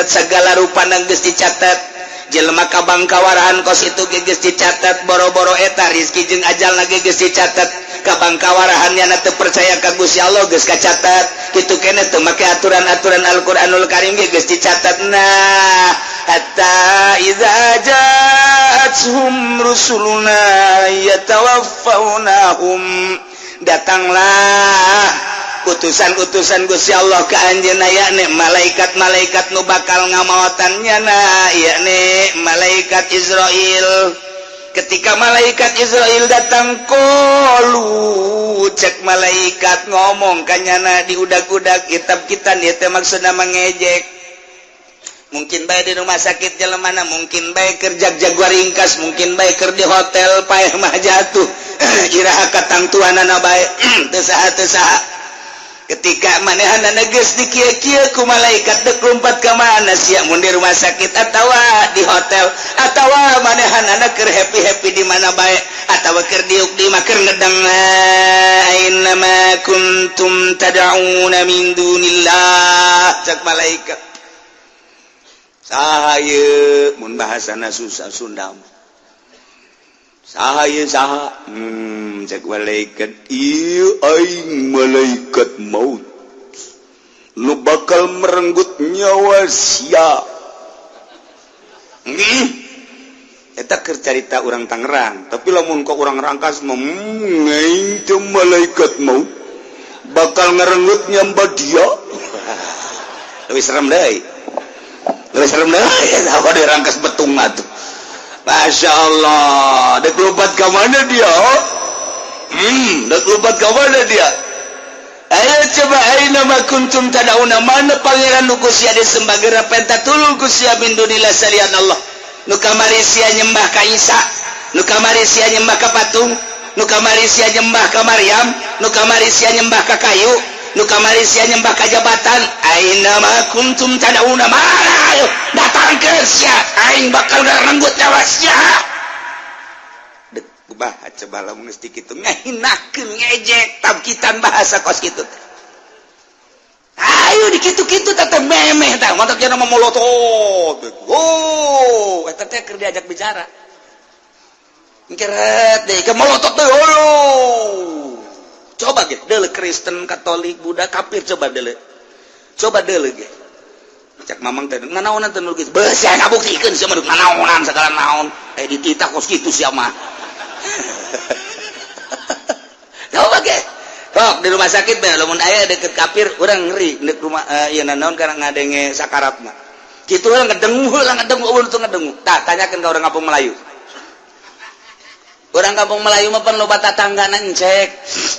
dicatat segala rupa geus dicatat jelema kabangkawarahan kos itu geus dicatat boro-boro eta rizki jeung ajalna geus dicatat kabangkawarahannya na teu percaya ka Gusti Allah geus kacatat kitu keneh teu make aturan-aturan Al-Qur'anul Karim geus dicatat nah hatta idza ja'atuhum rusuluna yatawaffawnahum datanglah utusan-utusan Gusti Allah ka anjeunna yakni malaikat-malaikat nu bakal ngamaotannya na yakni malaikat Israil. Ketika malaikat Israel datang qalu cek malaikat ngomong kanyana di udag-udag kitab kita ieu teh maksudna mangejek mungkin bae di rumah sakit jelemana mungkin bae kerja jaguar ringkas mungkin bae keur di hotel paeh mah jatuh iraha katangtuanana bae teu saha ketika manehanana geus dikieu-kieu ku malaikat teu lompat ka mana sia mun di rumah sakit atawa di hotel atawa manehanana keur happy-happy di mana bae atawa keur diuk di mah keur ngedeng aina ma kuntum tad'una min dunillah cak malaikat saha ieu mun bahasana susah Sunda saha ieu saha cek malaikat ieu aing malaikat maut lu bakal merenggut nyawa sia eta keur carita urang Tangerang tapi lamun ka urang Rangkas mah aing teh malaikat maut bakal ngerenggut nyawa dia leuwih serem deui eta di Rangkas betung atuh Masya Allah dek lompat ke mana dia dek lompat ke mana dia ayo coba aina ma kuntum tad'una mana pangeran nu kusia disembah geura pentatulul kusia min dunillah salian Allah nu kamari sia nyembah ka Isa nu kamari sia nyembah ka patung nu kamari sia nyembah ka Maryam nu kamari sia nyembah ka kayu nu kamari sia nyembah ka jabatan aina ma kuntum tad'una mana ayo datangkeun sia aing bakal ngarenggut nyawa sia dek ubah coba lamun geus kitu ngahinakeun ngejek tabkitan bahasa kos kitu ayo di kitu-kitu teh memeh tah mantap cenah mamolotot oh eta teh keur diajak bicara ngkeret deui ke molotot teh coba ge deuleu Kristen Katolik Buddha kafir coba deuleu ge cak mamang teh nganaonan teh nu kitu beus ya ngabuktikeun sia mah nganaonan sagala naon dititah kos kitu sia mah coba ge tok di rumah sakit bae lamun aya deket kafir urang ngeri deuk rumah ieu naon kana ngadenge sakaratna kitu urang ngedengu ulun teu ngedengu tah tanyakeun ka urang kampung Melayu urang kampung Melayu mah pan loba tatanggana encek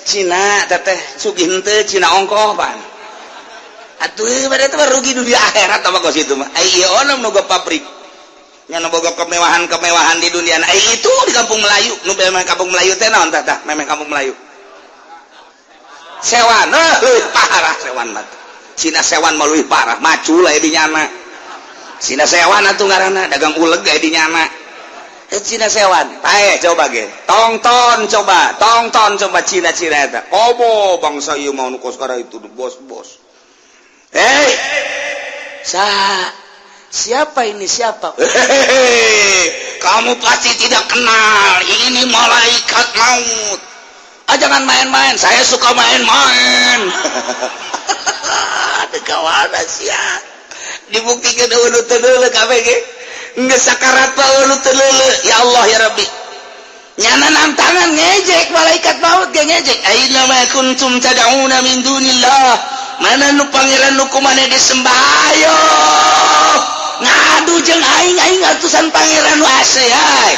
Cina teteh sugih henteu Cina ongkoh pan atuh bade teh rugi dunia akhirat apa kos itu mah ai ieu onom nu pabrik nya nu boga kemewahan di dunia ai itu di kampung Melayu nu memang kampung Melayu teh naon tah memang kampung Melayu sewan leuwih parah sewan mah Cina sewan mah leuwih parah macul aya di nyana Cina sewan atuh ngaranna dagang uleg aya di nyana Cina sewan pae coba ge tonton coba Cina eta kobo bangsa ieu mah nu kos kara itu bos-bos siapa ini siapa kamu pasti tidak kenal ini malaikat maut jangan main-main saya suka main-main kawana sia dibuktikan anu teu leuleuh kabeh ge geus sakarat pa anu teu leuleuh ya Allah ya Rabbi nyana nantangan ngejek malaikat maut ge ngejek aina ma kuntum tad'una min dunillah mana nu pangeran nu kumaneh disembah ayo ngadu jeung aing atusan pangeran nu ase ay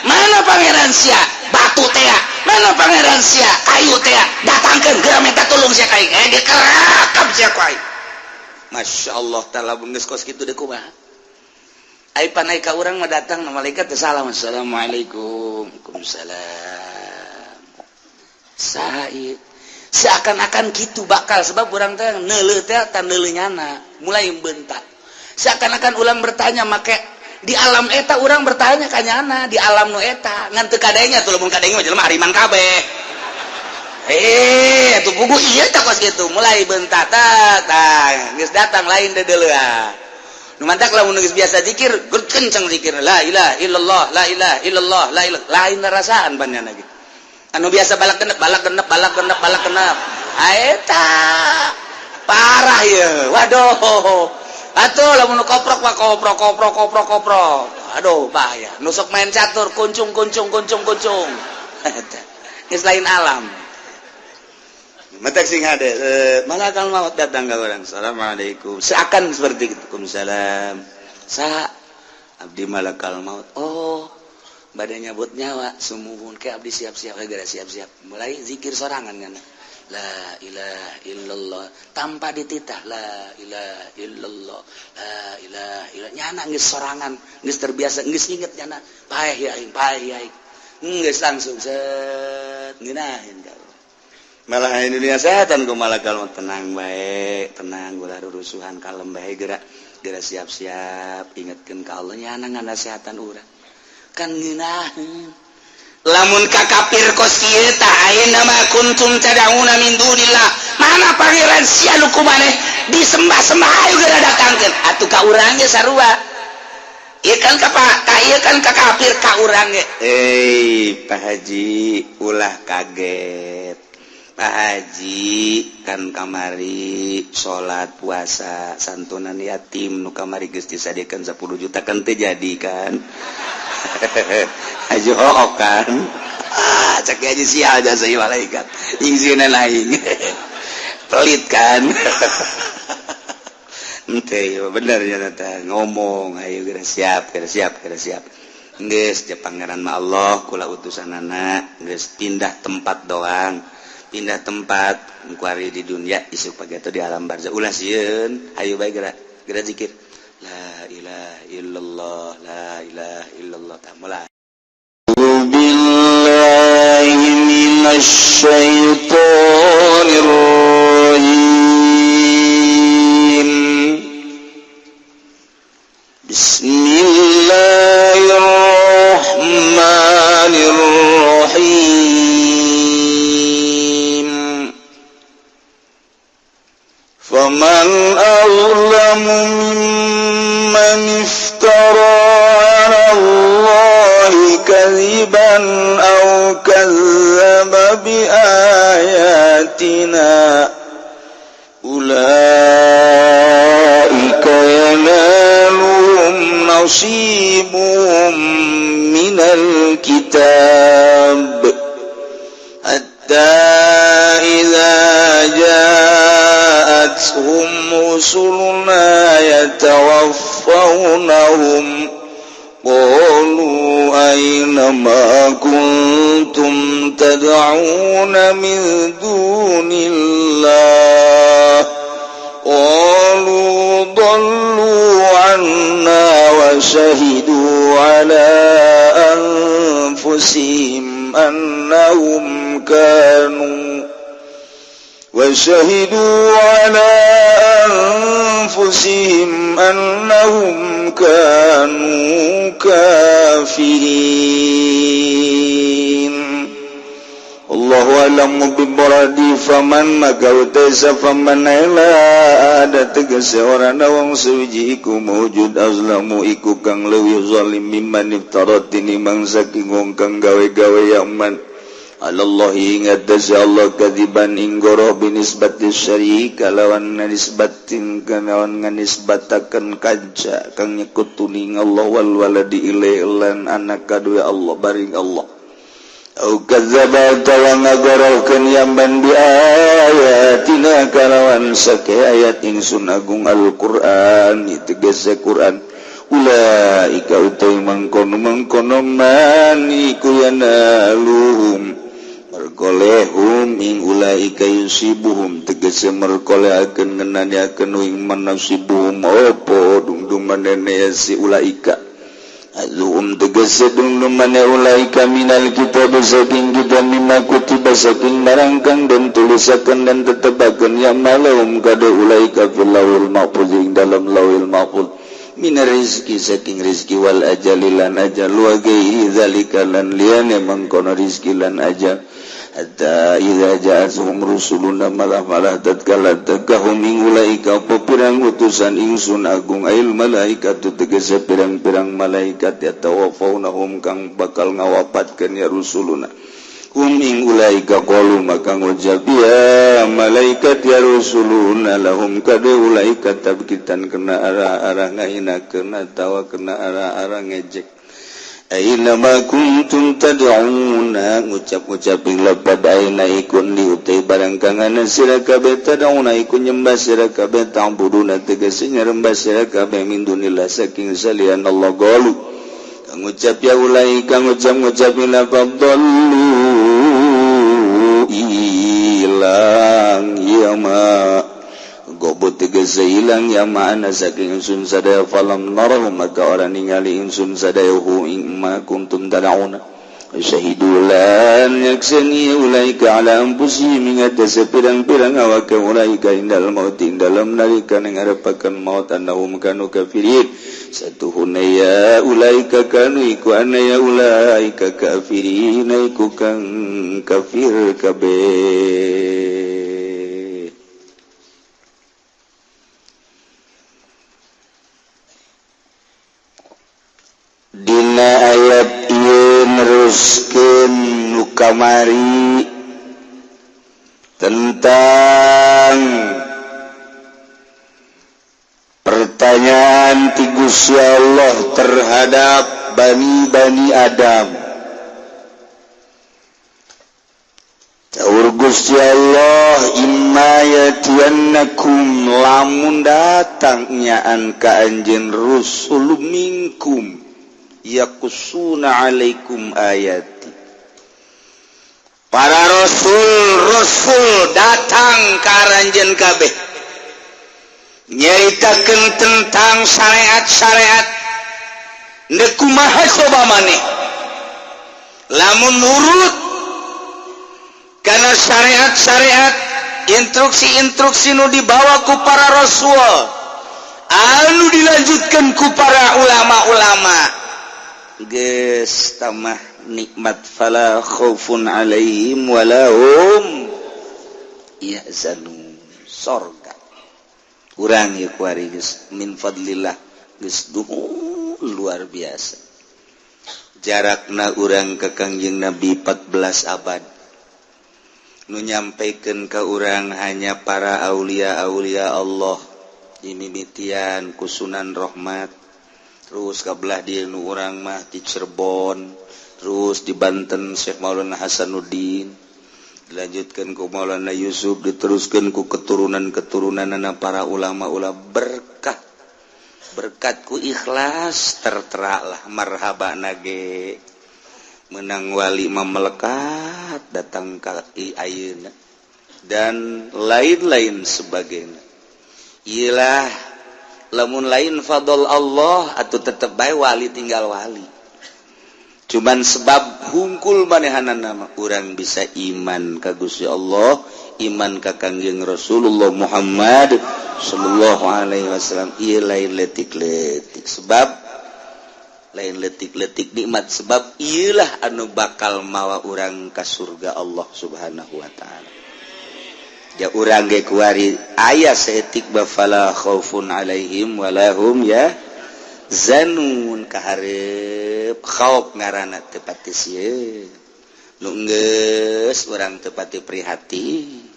mana pangeran sia batu teh mana pangeran sia kayu teh datangkeun geura minta tulung sia ka aing dikerakap sia ku aing Masya Allah taala geus kos kitu deuk kumaha ai panai ka urang mah datang malaikat teh salam assalamualaikum waalaikumsalam saha ieu seakan-akan gitu bakal sebab urang teh neuleuh teh tan neuleuh nyana mulai bentak seakan-akan ulang bertanya make di alam eta urang bertanya ka nyana di alam nu eta ngan teu kadenya tuh lamun kadenge mah jelema hariman kabeh atuh pugu ieu tah kos kitu mulai bentak tah geus datang lain deuleuh mantak lamun geus biasa zikir kenceng zikir la ilaha illallah la ilaha illallah la ilaha lain rasaan panjana gitu anu biasa balak genep eta parah ya waduh atuh lamun koprok mah koprok aduh bahaya nusuk main catur kuncung geus lain alam matak sing hade malakal maut datang ke orang assalamualaikum seakan seperti itu waalaikumsalam sa abdi malakal maut oh badannya nyabut nyawa sumuhun ke abdi siap-siap gara siap-siap mulai zikir sorangan kan la ilaha illallah tanpa dititah la ilaha illallah la ilaha illallah nyana geus sorangan geus terbiasa geus inget nyana paeh ya geus langsung set ngeunaheun ka malah dunia setan ku malakal tenang baik tenang ulah rurusuhan kalem bae geura siap-siap ingetkeun ka Allah nya ngana setan urang kan ngeunaheun lamun ka kafir kos ieu tah ayeuna ma kuntum tad'una min dunillah mana pangeran sia nu kumaneh disembah-sembah ayo geura datangkeun atuh ka urang ge sarua ieu kan ka kafir ka urang ge Pak Haji ulah kaget Pak Haji kan kamari salat puasa santunan yatim nu kamari geus disadiakeun 10 juta kan teu jadi kan Haji hook kan cek Haji sial jasa malaikat ingsiuna lain pelit kan ente bener ya teh ngomong ayo geura siap geus pangeran mah Allah kula utusanana geus pindah tempat doang pindah tempat kuari di dunia isu pagi atau di alam barzah ulah sieun ayo bae geura zikir la ilaha illallah la ilaha illallah mulai billahi minasy syaithanir rajim bismillahirrahmanirrahim faman azlamu mimman iftara 'ala Allahi kadziban aw kadzdzaba bi ayatina ulaika yanaluhum nasibuhum minal kitab hatta idza ja'atuhum rusuluna yatawaffawnahum qalu ayna ma kuntum tad'una min dunillah qalu dallu 'anna wa shahidu 'ala anfusihim annahum kanu وشهدوا على أنفسهم أنهم كانوا كافرين الله أعلم بمرادي فمن مكوتس فمن لا ada tegese orana wong suwiji iku mawujud azlamu iku kang leuwih zalim mimman iftarat tinimbang saking wong kang gawe-gawe yaman Allahi ngadasi Allah kadiban inggoroh binisbati syarika lawan nisbatin kanawan nganisbatakan kaja kang nyekutuning Allah wal waladi ilailan anak kadua Allah baring Allah au kadzdzaba tawa ngagorohkeun yamban bi ayatina kalawan sake ayat ingsun agung Al-Qur'an tegese Qur'an ulaika utai mangkono man iku yanaluhum merkolehum ing ulaika yusibuhum tegese merkolehakeun ngenaniakeun ing manasibuhum opo dungdung manene si ulaika azum tegese dungdung manene ulaika minal kitab saking kitab mimma kutiba saking barang kang den tulisakeun dan tetebakeun ya malum kada ulaika fil lawil mahfuz ing dalam lawil mahfuz minar rizki saking rizki wal ajalilan ajal wa gairi zalika lan liyane mangkono rizki lan ajal hatta idza ja'atuhum rusuluna malah tatkala tegahum ulaika pirang utusan ingsun agung ail malaikatu tegese pirang-pirang malaikat yatawafawnahum kang bakal ngawapatkeun ya rusuluna ing ulaika qalu maka ngucap ya malaikat ya rusuluna lahum kade ulaika tabkitan kena arah-arah ngahinakeun atawa kena arah-arah ngejek aina ma kuntum tad'una ngucap-ngucap ing lapad aina ikun diutai barang kanganan sira kabeh tad'una ikun nyembah sira kabeh ta'buduna tegese nyembah sira kabeh min dunillah saking salian Allah qalu ngucap ya ulai kang ngucap lapad ilang ya ma gobot tegese ilang ya ma'ana saking insun sadaya falam narahum maka orang ningali insun sadaya hu ing ma kuntum tad'una syahidulan yaksani ulaika ala anfusihim ingatase pirang-pirang awak ulaika indal maut ing dalam nalika ngarepakeun maut annahum kanu kafirin satuhuna ya ulaika kanu iku anna ya ulaika kafirin iku kang kafir kabeh dina ayat ieu neruskeun nu kamari tentang pertanyaan ti Gusti Allah terhadap bani Adam. Taur Gusti Allah imma yatiyannakum lamun datangnyaan ka anjeun rusul minkum yakusuna alaikum ayati. Para rasul datang ka anjeun kabeh nyaritakeun tentang syariat-syariat neuk kumaha coba maneh lamun nurut kana syariat-syariat instruksi-instruksi nu dibawa ku para rasul anu dilanjutkeun ku para ulama-ulama geus tamah nikmat fala khaufun alaihim walahum yahzanun sorga urang ieu kuari geus min fadlillah geus luar biasa jarakna urang ka Kangjeng Nabi 14 abad nu nyampaikeun ka urang hanya para aulia-aulia Allah dimimitian ku Sunan Rahmat terus kabelah dieu nu urang mah di Cirebon terus di Banten Syekh Maulana Hasanuddin dilanjutkan ku Maulana Yusuf diteruskan ku keturunan-keturunanna para ulama-ulama berkat ku ikhlas tertera lah marhaba nage menang wali mamelekat datang ka ayeuna dan lain-lain sebagainya iyalah lamun lain fadl Allah atuh tetep bae wali tinggal wali cuman sebab hungkul manehanna nama urang bisa iman ka Gusti Allah iman ka Kangjeng Rasulullah Muhammad sallallahu alaihi wasallam ieu lain letik-letik sebab lain letik-letik nikmat sebab ieulah anu bakal mawa urang ka surga Allah Subhanahu wa taala ya urang ge kuari aya saeutik bafala khaufun alaihim walahum ya zanun kaharep khauf ngaranna teu pati sieun nu geus urang teu pati prihatin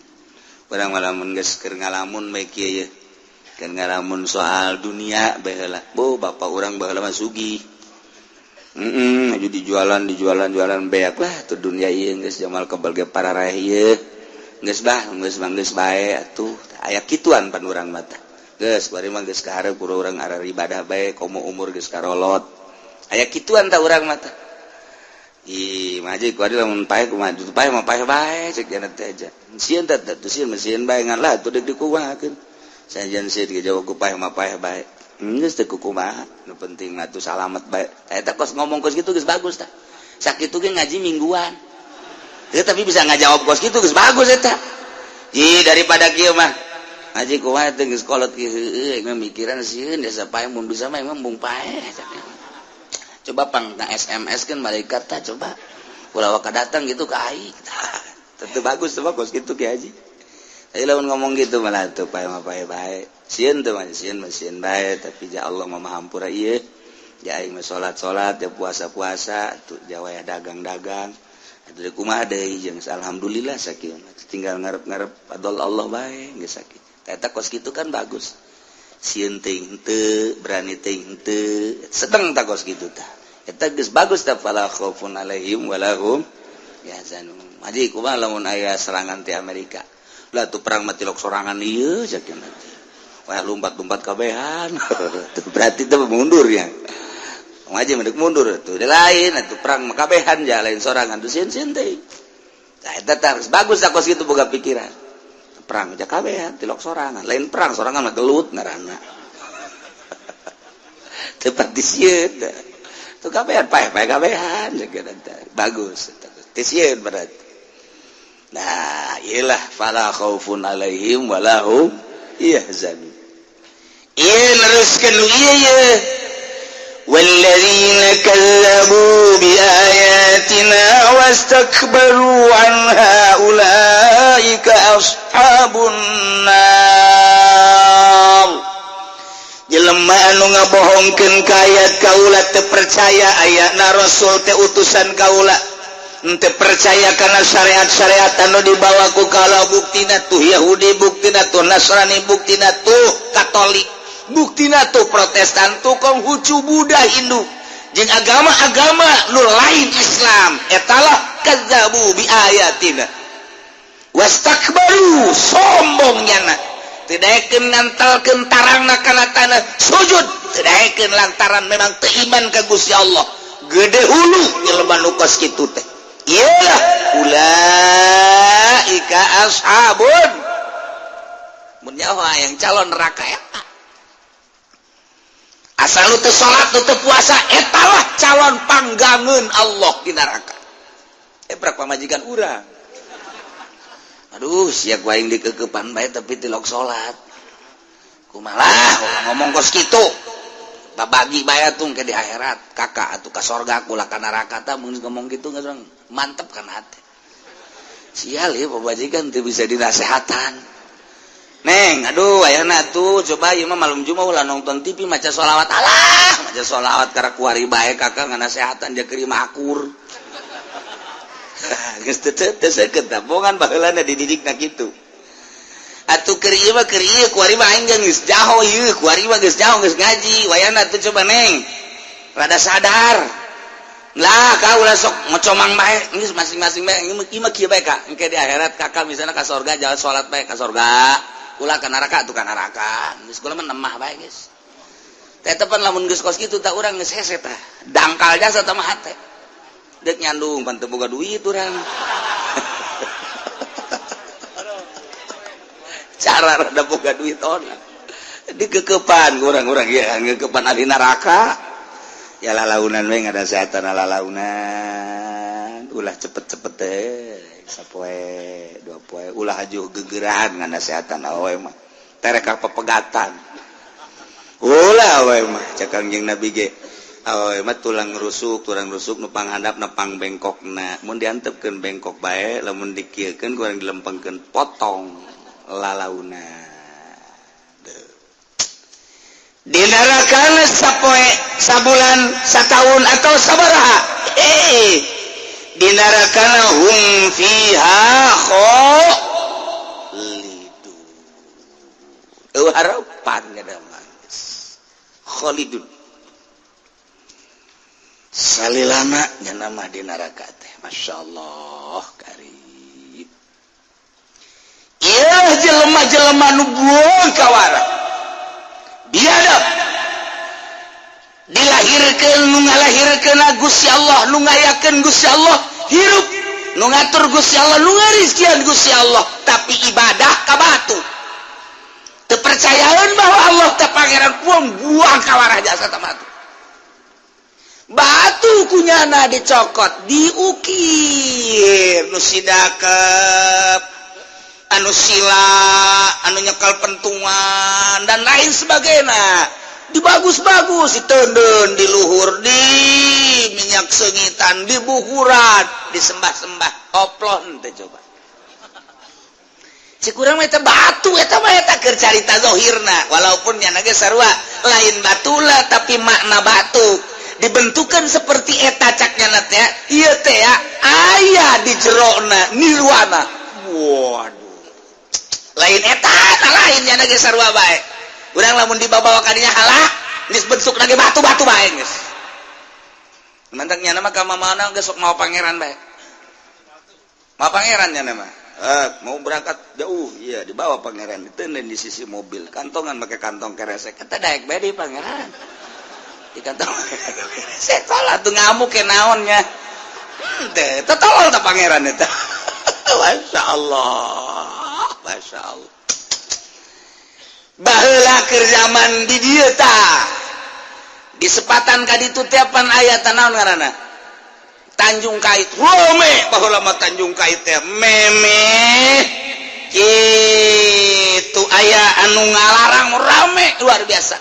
urang malamun geus keur ngalamun bae kieu ye keur ngalamun soal dunia baheula bo bapak urang baheula mah sugih aju dijualan beak lah tu dunia ieu geus jamal kebal ge parareh ieu geus bae atuh aya kituan pan urang mah geus bari mah geus kaharep urang arah ibadah bae komo umur geus karolot aya kituan ta urang mah tah ih maji ku ari lamun paeh kumaha tu paeh mah paeh bae cek jana teh aja sieun teh tu sieun meusieun bae ngan lah tu deuk dikumahakeun sajan sieun ge jawab ku paeh mah paeh bae geus teu kumaha nu penting mah tu salamet bae eta kos ngomong kos kitu geus bagus tah sakitu ge ngaji mingguan tapi bisa ngajawab kos kitu geus bagus eta ih daripada kieu mah ngaji kumaha teh geus kolot kieu heueuh mikiran sieun desa paeh mun bisa mah emang mung paeh coba pang SMS kan malaikat tah coba ulah waka datang gitu ka aing tentu bagus gitu Ki Haji. Tapi lamun ngomong gitu malah tuh pae bae. Sieun teu mah sieun bae tapi ja Allah mah hampura ieu. Ja aing mah salat-salat, ja puasa-puasa, tuh ja waya dagang-dagang. Atuh kumaha deui jeung alhamdulillah sakieu. Tinggal ngarep-ngarep adol Allah bae geus sakieu. Eta kos kitu kan bagus. Sieun teuing henteu, berani teuing henteu, sedeng ta kos kitu tah. Eta geus bagus tah fala khaufun alaihim walahum yahzanun. Haji kumaha lamun aya serangan ti Amerika. Lah tuh perang mati lok sorangan ieu sakieu nanti. Wah lompat-lompat kabehan. Tuh berarti teh mundur ya. Ngaji mendek mundur tuh de lain atuh perang makabehan ja lain sorangan tuh sieun teh. Tah eta harus bagus kos kitu boga pikiran. Perang ja kabehan ti lok sorangan, lain perang sorangan mah gelut ngaranna. Teu pati sieun. Tuh kabehan pae kabehan sakieu teh. Bagus eta. Teu sieun berarti. Nah, iyalah fala khaufun alaihim walahum yahzanun. Ieu neruskeun ieu. Walladzina kazzabu biayatina wastakbaru anha ulaika ashabun nar. Jelema anu ngabohongkeun ka ayat kaula teu percaya ayatna rasul teh utusan kaula. Ente percaya karena syariat-syariat anu dibawa ku kalau buktina tuh Yahudi, buktina tuh Nasrani, buktina tuh Katolik, buktina tuh Protestan, tuh Konghucu, Buddha, Hindu, jeung agama-agama nu lain Islam. Etalah kadzabu bi ayatina wastakbaru, sombongnyana teu daekeun ngantalkeun tarangna kana tanah sujud, teu daekeun lantaran memang teu iman ka Gusti Allah. Gede hulu jelema nu kos kitu teh. Iyalah ulaika ashabun mun nyawa yang calon neraka eta. Asal lu teu salat teu puasa etalah calon panggangeun Allah di neraka. Berapa majikan urang. Aduh, sia ku aing dikeukepan bae tapi tilok salat. Kumalah ngomong kos kitu. Babagi bae atuh ke di akhirat, kakak atuh ka sorga kula ka neraka tah mun ngomong kitu geus urang mantep kan hati. Sial ya pabajikan teu bisa dinasehatan. Neng, aduh ayeuna tuh coba ieu mah malam Jumat ulah nonton TV maca sholawat. Alah, maca sholawat kara kuari bae kakak nganasehatan jeung keur makur. Geus teu seukeut tah bongan baheulana dididikna kitu. Atuh keur ieu mah kuari mah aing geus jaho ieu, kuari mah geus jaho geus ngaji. Wayana tuh coba neng. Rada sadar. Lah ka ulah sok ngocomang bae, geus masing-masing bae ieu mah kieu bae ka. Engke di akhirat kakak misalna ka surga jalan salat bae ka surga. Ulah ka neraka atuh ka neraka. Geus kula mah nemah bae geus. Teh tepan lamun geus kos kitu tah urang geus hese tah. Dangkal jasa tah mah teh. Deuk nyandung pan teu boga duit urang. Cara rada boga duit ona dikekepan orang-orang ya ngekepan ahli neraka ya lalaunan we ngada setan lalaunan ulah cepet-cepet teh sapoe dua poe ulah ajuh gegeran ngana setan awe mah terek pepegatan ulah awe mah cak Kangjeng Nabi ge awe mah tulang rusuk nu panghandap na pang bengkokna mun diantepkeun bengkok bae lamun dikieukeun kurang dilempengkeun potong lalauna di neraka sapoe sabulan satahun atau sabaraha di neraka hum fiha khalidun harapan ngadaman khalidun salilana nya nama di neraka teh masyaallah karim. Iya jelema-jelema nu buang kawara biadab dilahirkeun nu ngalahirkeun Gusti Allah nu ngayakeun Gusti Allah hirup nu ngatur Gusti Allah nu ngarizkian Gusti Allah tapi ibadah ka batu teu percayaeun bahwa Allah teh pangeran buang kawara jasa teh batu kunyana dicokot diukir nu sidakep anu sila, anu nyekal pentungan dan lain sebagainya dibagus-bagus, ditendun, diluhur, di minyak sengitan, dibuhuran, disembah-sembah, oplon teh coba cik urang mah eta batu eta mah eta keur carita zahirna walaupun nya ge sarua lain batula tapi makna batu dibentukan seperti eta caknya teh ieu teh aya di jerona nirwana waduh lain eta lain nya ge sarua bae urang lamun dibawa ka dinya halah geus bentuk lagi batu-batu bae geus mantak nya mah ka mamana geus sok mau pangeran bae mau pangeran nya mah mau berangkat jauh iya dibawa pangeran ditenden di sisi mobil kantongan pakai kantong keresek kata daek bae di pangeran di kantong keresek salah tuh ngamuk ke naonnya teh tolol ta pangeran eta Masya Allah baheula keur zaman di dieu tah di sepatan ka ditu tiapan aya naon ngaranna Tanjung Kait rame baheula mah Tanjung Kait teh meme kitu aya anu ngalarang rame luar biasa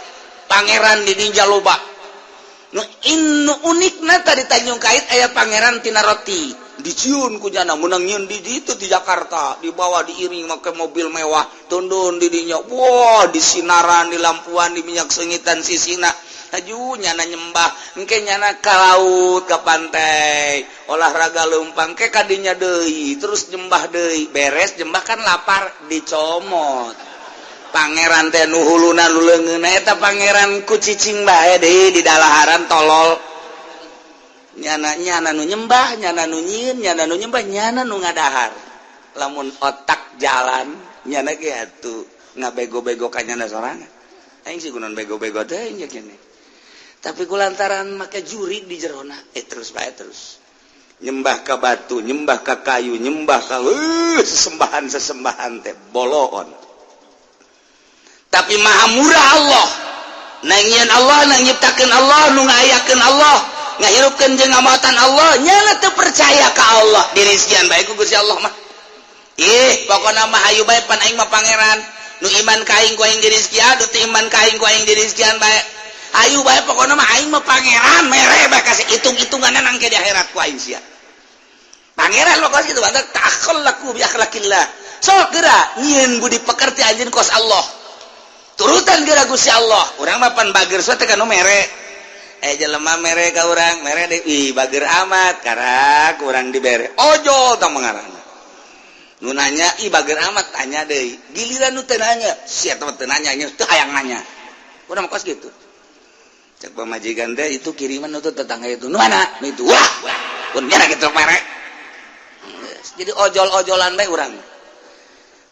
pangeran di dinya loba nu unikna tadi Tanjung Kait aya pangeran tina roti diciun ku jana menang nyieun di ditu di Jakarta dibawa diiring make mobil mewah tundun di dinya wah disinaran di lampuan di minyak sengitan sisina aju nyana nyembah engke nyana ka laut ka pantai olahraga leumpang ke kadinya deui terus nyembah deui beres nyembah kan lapar dicomot pangeran teh nu huluna nu leungeunna eta pangeran ku cicing bae deui di dalaharan tolol nyana nu nyembah nyana nu nyieun nyana nu nyembah nyana nu ngadahar lamun otak jalan nyana ge atuh ngabego-bego ka nyana sorangan aing sih kunaon bego-bego teh nya kene tapi kulantaran make juri di jerona terus bae terus nyembah ka batu nyembah ka kayu nyembah ka sesembahan teh boloon tapi maha murah Allah nangieun Allah nangiptakeun Allah nu ngayakeun Allah ngahirupkeun jeung ngamatan Allah nyana teu percaya ka Allah dirizkian bae ku Gusti Allah mah pokona mah hayu bae pan aing mah pangeran nu iman ka aing ku aing dirizkian nu teu iman ka aing ku aing dirizkian bae ayu bae pokona mah aing mah pangeran mere bae kasih hitung-hitungan nang ke di akhirat ku aing sia pangeran mah kos kitu banget takhallaku bi akhlaqillah sok geura nyieun budi pekerti anjeun kos Allah turutan geura Gusti Allah urang mah pan bager sote kanu mere jelema mere ka urang mere deui bager amat karak urang dibere ojo tah mengarana nu nanya bager amat tanya deui giliran nu teu nanya sia teh teu nanya nya teu hayang nanya urang mah kos kitu cek pemajikan teh itu kiriman itu tetangga itu nu mana itu wah pun nyana gitu merek jadi ojol-ojolan bae urang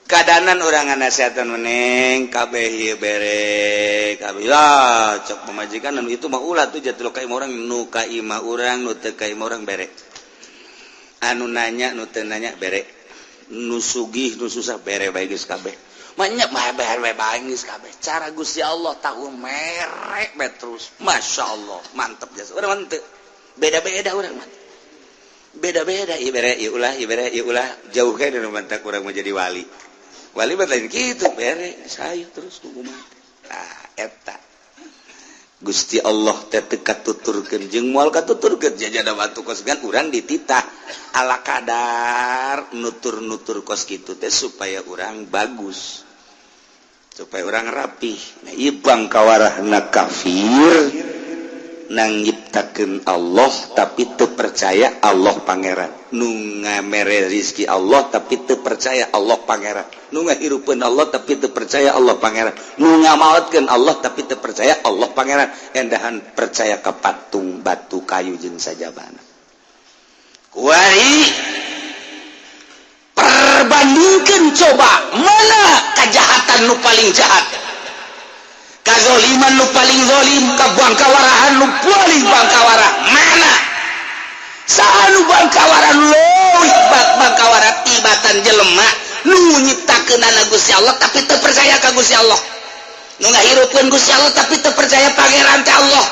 kadanan urang ngasihatan meneng kabeh ieu bere kabeh lah cek pemajikan anu itu mah ulah tuh jatuh ka imah urang nu ka imah urang nu teu ka imah urang bere anu nanya nu teu nanya bere nu sugih nu susah bere bae geus kabeh banyak bae bangis kabeh cara Gusti Allah tahu merek bae terus Masya Allah mantep jasa urang mantep beda-beda urang mah beda-beda ieu bere ieu ulah jauh ke nu mantak urang mau jadi wali mah lain kitu bere sayu terus kumaha eta Gusti Allah teh teu katuturkeun jeung moal katuturkeun jajana batu kos gan urang dititah ala kadar nutur-nutur kos kitu teh supaya urang bagus supaya orang rapih nah ieu bangkawarahna kafir nang nyiptakeun Allah tapi teu percaya Allah pangeran nu ngamere rezeki Allah tapi teu percaya Allah pangeran nu ngahirupkeun Allah tapi teu percaya Allah pangeran nu ngamaotkeun Allah tapi teu percaya Allah pangeran endahan percaya ka patung batu kayu jeung sajabana kuari perbandingkan coba mana kejahatan nu paling jahat kazoliman nu paling zolim kabangkawarahan nu paling bangkawarah mana saanu bangkawarah leuwih bangkawarah tibatan jelema nu nyiptakeun Gusti Allah tapi teu percaya ka Gusti Allah nu ngahirupkeun Gusti Allah tapi teu percaya pangeran teh Allah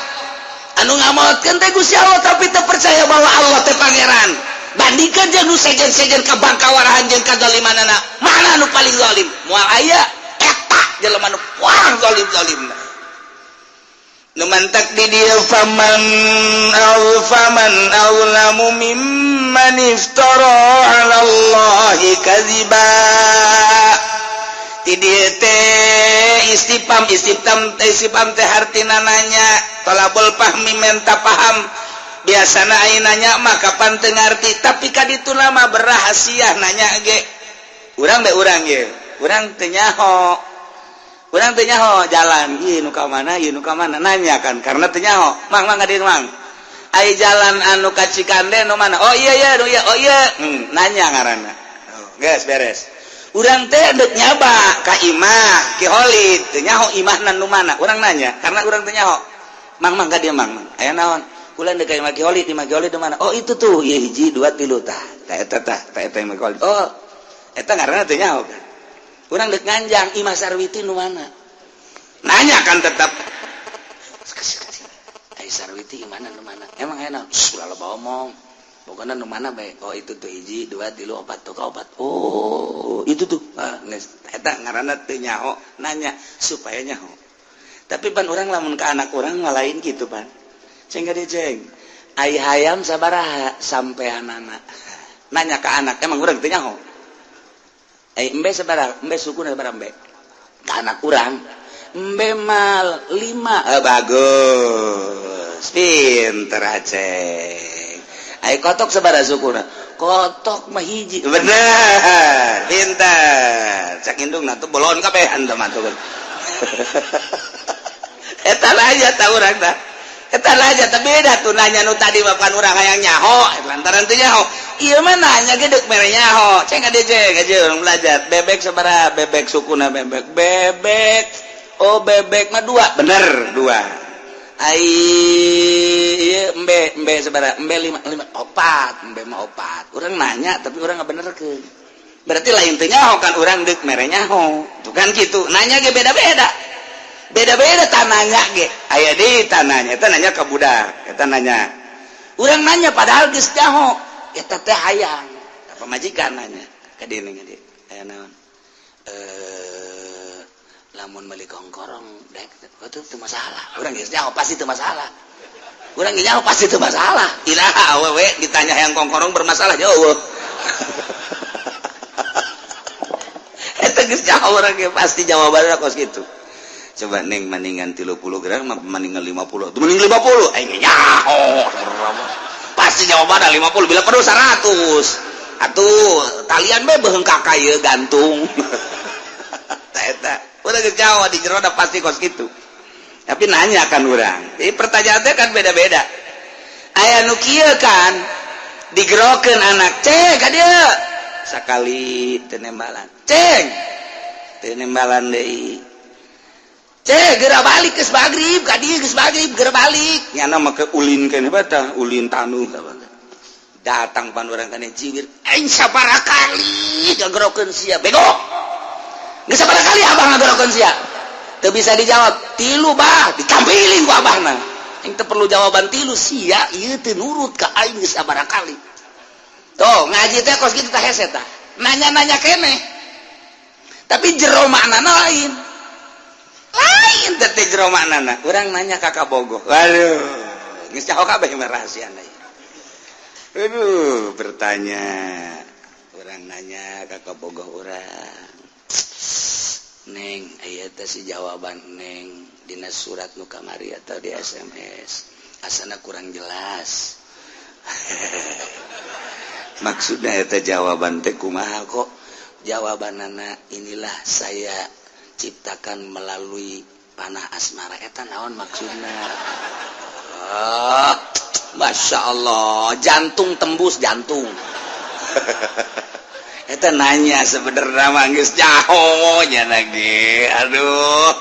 anu ngamaotkeun teh Gusti Allah tapi teu percaya bahwa Allah teh pangeran bandingkan jeung nu sejen-sejen ka bangkawarahan jeung kadzalimanana mana nu paling zalim moal aya eta jelema nu paling zalim-zalimna nu mantak di dieu faman aulamu mimman iftara 'ala Allahi kadziba istifham teh hartina nanya talabul fahmi menta paham biasana aya nanya mah kapan teu ngarti tapi kaditu lama berahasia nanya ge urang teu nyaho jalan ieu nu ka mana nanya kan karena teu nyaho mang ngadieu mang aya jalan anu ka Cikande nu mana oh iya nanya ngaranna geus beres urang teh dek nyaba ka imah ki Holid teu nyaho imahna nu mana urang nanya karena urang teu nyaho mang ka dieu mang aya naon ulah dek ka imah ki Holid nu mana oh itu tuh ieu hiji 2 3 tah eta imah ki Holid oh eta ngaranna teu nyaho kan urang dek nganjang imah Sarwiti nu mana nanya kan tetap ai Sarwiti imahna nu mana emang aya naon ulah loba omong pokoknya nu mana bae oh itu tuh hiji 2 3 4 tuh ka 4 oh itu tuh geus eta ngaranna teu nyaho nanya supaya nyaho tapi pan urang lamun ka anak urang ngalain kitu pan ceng gade ceng ai hayam sabaraha sampeanana nanya ka anak emang urang teu nyaho ai embe sabaraha embe sukuna sabaraha embe ka anak urang embe mal 5 bagus pinter aceh ay kotok sabaraha sukuna kotok mah hiji bener pintar cak indungna tuh bolon kabehan teh mah tuh eta aja tah urang tah eta aja teh beda tuh nanya nu tadi mah pan urang hayang nyaho lantaran teu nyaho ieu mah nanya ge deuk mere nyaho ceng ade urang belajar bebek sabaraha bebek sukuna bebek oh bebek mah 2 bener 2 ai embe sabaraha embe 5 4 embe mah 4 urang nanya tapi urang ngabenerkeun berarti lain teu nyaho kan urang deuk mere nyaho tuh kan kitu nanya ge beda-beda tananya ge aya deui tananya eta nanya ka budak eta nanya urang nanya padahal geus nyaho eta teh hayang pamajikan nanya ka dieu aya naon lamun meuli kongkorong dek itu teu masalah urang geus nyaho pasti teu masalah ilaha awewe ditanya hayang kongkorong bermasalah jauh eta geus nyaho urang ge pasti jawabanna kos kitu coba neng maningan 30 gram maningan 50 tuh mending 50 aing nyaho pasti jawabanna 50 bila perlu 100 atuh talian be beung kakak ieu gantung eta udah geus di jero da pasti kos kitu tapi nanya kan urang jadi pertanyaan teh kan beda-beda aya nu kieu kan digerokeun anak ceng ka dieu sakali teu nembalan ceng teu nembalan deui ceng geura balik geus magrib ka dieu geus magrib geura balik nyana make ulin keneh batah ulin tanu datang pan urang kana jiwir aing sabaraha kali gagerokeun sia bego geus sabaraha kali abah ngagerokeun sia teu bisa dijawab 3 bah dicambilin ku abahna aing teu perlu jawaban 3 sia ieu teu nurut ka aing geus sabaraha kali tuh ngaji teh kos kitu tah hese tah nanya-nanya keneh tapi jero maknana lain teh jero maknana urang nanya ka Kabogoh waduh geus nyaho kabeh mah rahasiana aduh bertanya urang nanya ka Kabogoh urang Neng aya teh si jawaban Neng dina surat nu kamari atau di SMS asana kurang jelas maksudna eta jawaban teh kumaha kok jawabanana inilah saya ciptakan melalui panah asmara eta naon maksudna Masya Allah jantung tembus jantung eta nanya sebenarnya mah geus nyaho nya lagi aduh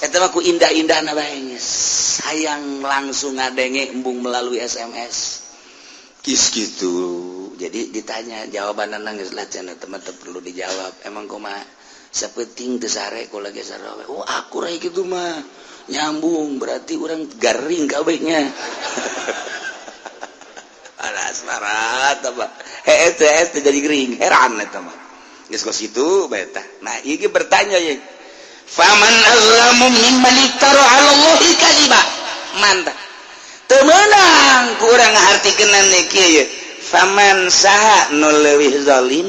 eta mah ku indah-indahna bae geus hayang langsung ngadenge embung melalui SMS kis gitu jadi ditanya jawabanna geus lah cenah teman teu perlu dijawab emang kumaha sapenting teu sare ku lagi sarawe oh akur aya kitu mah nyambung berarti urang garing kabehnya ada asmarat apa es jadi gering heran eta mah geus kos kitu bae tah nah ieu ge bertanya ye faman azlamu mimman iftara 'ala Allahi kadiba mantap teu meunang ku urang ngahartikeun kieu ye faman saha nu leuwih zalim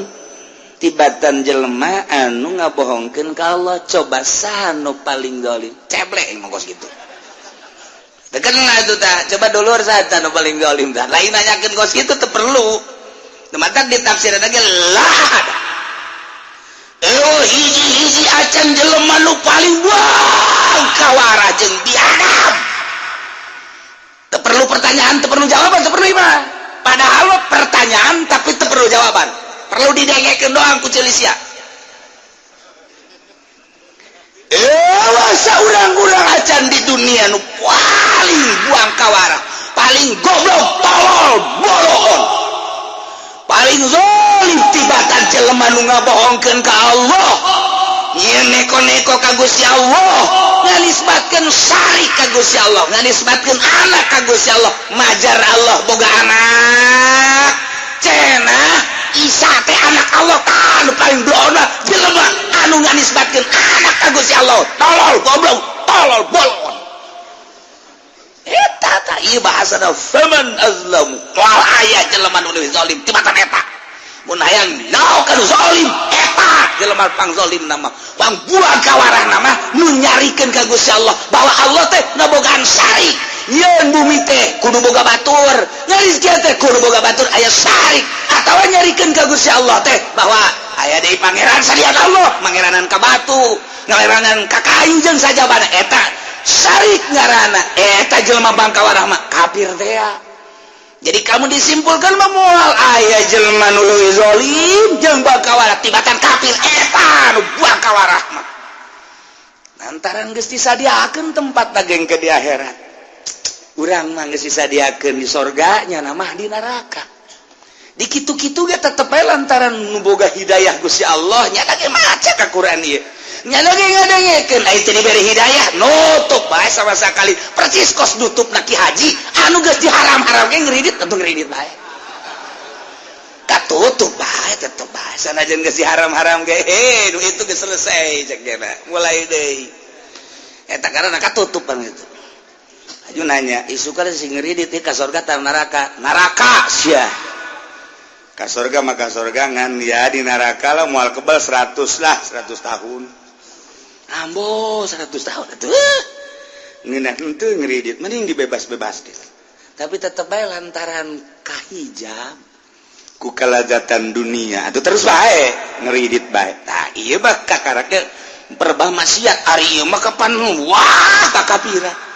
tibatan jelema anu ngabohongkeun ka Allah. Coba sanu paling zalim? Ceblek mongkos gitu. Tekenlah itu tah. Coba dulur saha nu paling zalim tah. Lain nanyakeun kos kitu teu perlu. Teman-teman ditafsiran lagi lah. Hiji-hiji acan jelema nu paling buang kawara jeung biadab. Teu perlu pertanyaan, teu perlu jawaban, teu perlu iman. Padahal pertanyaan tapi teu perlu jawaban. Perlu didengekeun doang ku Celisia. Saurang-urang acan di dunia nu paling buang kawara, paling goblok, tolol, boloon, paling zalim tibatan jelema nu ngabohongkeun ka Allah. Ieu neko-neko ka Gusti Allah, nganisbatkeun syarik ka Gusti Allah, nganisbatkeun anak ka Gusti Allah. Majar Allah boga anak. Cenah Isa teh anak Allah tah nu paling blona jelema anu nganisbatkeun anak ka Gusti Allah. Tolol, goblok, tolol, bolon. Eta tah ieu bahasana faman azlam. Moal aya jelema nu leuwih zalim tibatan eta. Mun hayang naon kana zalim eta jelema pang zalim nama pang buang kawarah nama nu nyarikeun ka Gusti Allah bahwa Allah teh nabogaan syarik. Yeun bumi teh kudu boga batur, ngarizki teh kudu boga batur aya syarik atawa nyarikeun ka Gusti Allah teh bahwa aya deui pangeran salian Allah, mangeranan ka batu, ngalerangan ka kayu jeung sajabana eta syarik ngaranna. Eta jelema bangkawarah mah kafir teh. Jadi kamu disimpulkan mah moal aya jelema nu leuwih zalim jeung bangkawarah tibatan kafir eta nu bangkawarah mah. Lantaran geus disadiakeun tempat dageng ke di akhirat. Urang mah geus disadiakeun di sorga nya mah di neraka. Di kitu-kitu ge tetep bae lantaran nu boga hidayah Gusti Allah nya ge maca ka Quran ieu. Nya ge ngadengekeun aya teh diberi hidayah nutup bae sama sakali percis kos nutupna Ki Haji anu geus diharam-haram ge ngridit tentu ngridit bae. Katutup bae tetep bae sanajan geus diharam-haram ge nu itu geus selesai cek geuna mulai deui. Eta karana katutup pan itu. Aju nanya, isu kali sing ngridit ka surga ta neraka? Neraka sia. Ka surga mah ka surga ngan ya di neraka lah moal kebal 100 tahun. Ambo 100 tahun atuh. Ngeunah henteu ngridit mending dibebas-bebaskeun. Tapi tetep bae lantaran kahijab ku kalazatan dunia atuh terus bae ngridit bae. Tah ieu mah kakarake perbah maksiat ari ieu mah kapan wah kakapiran.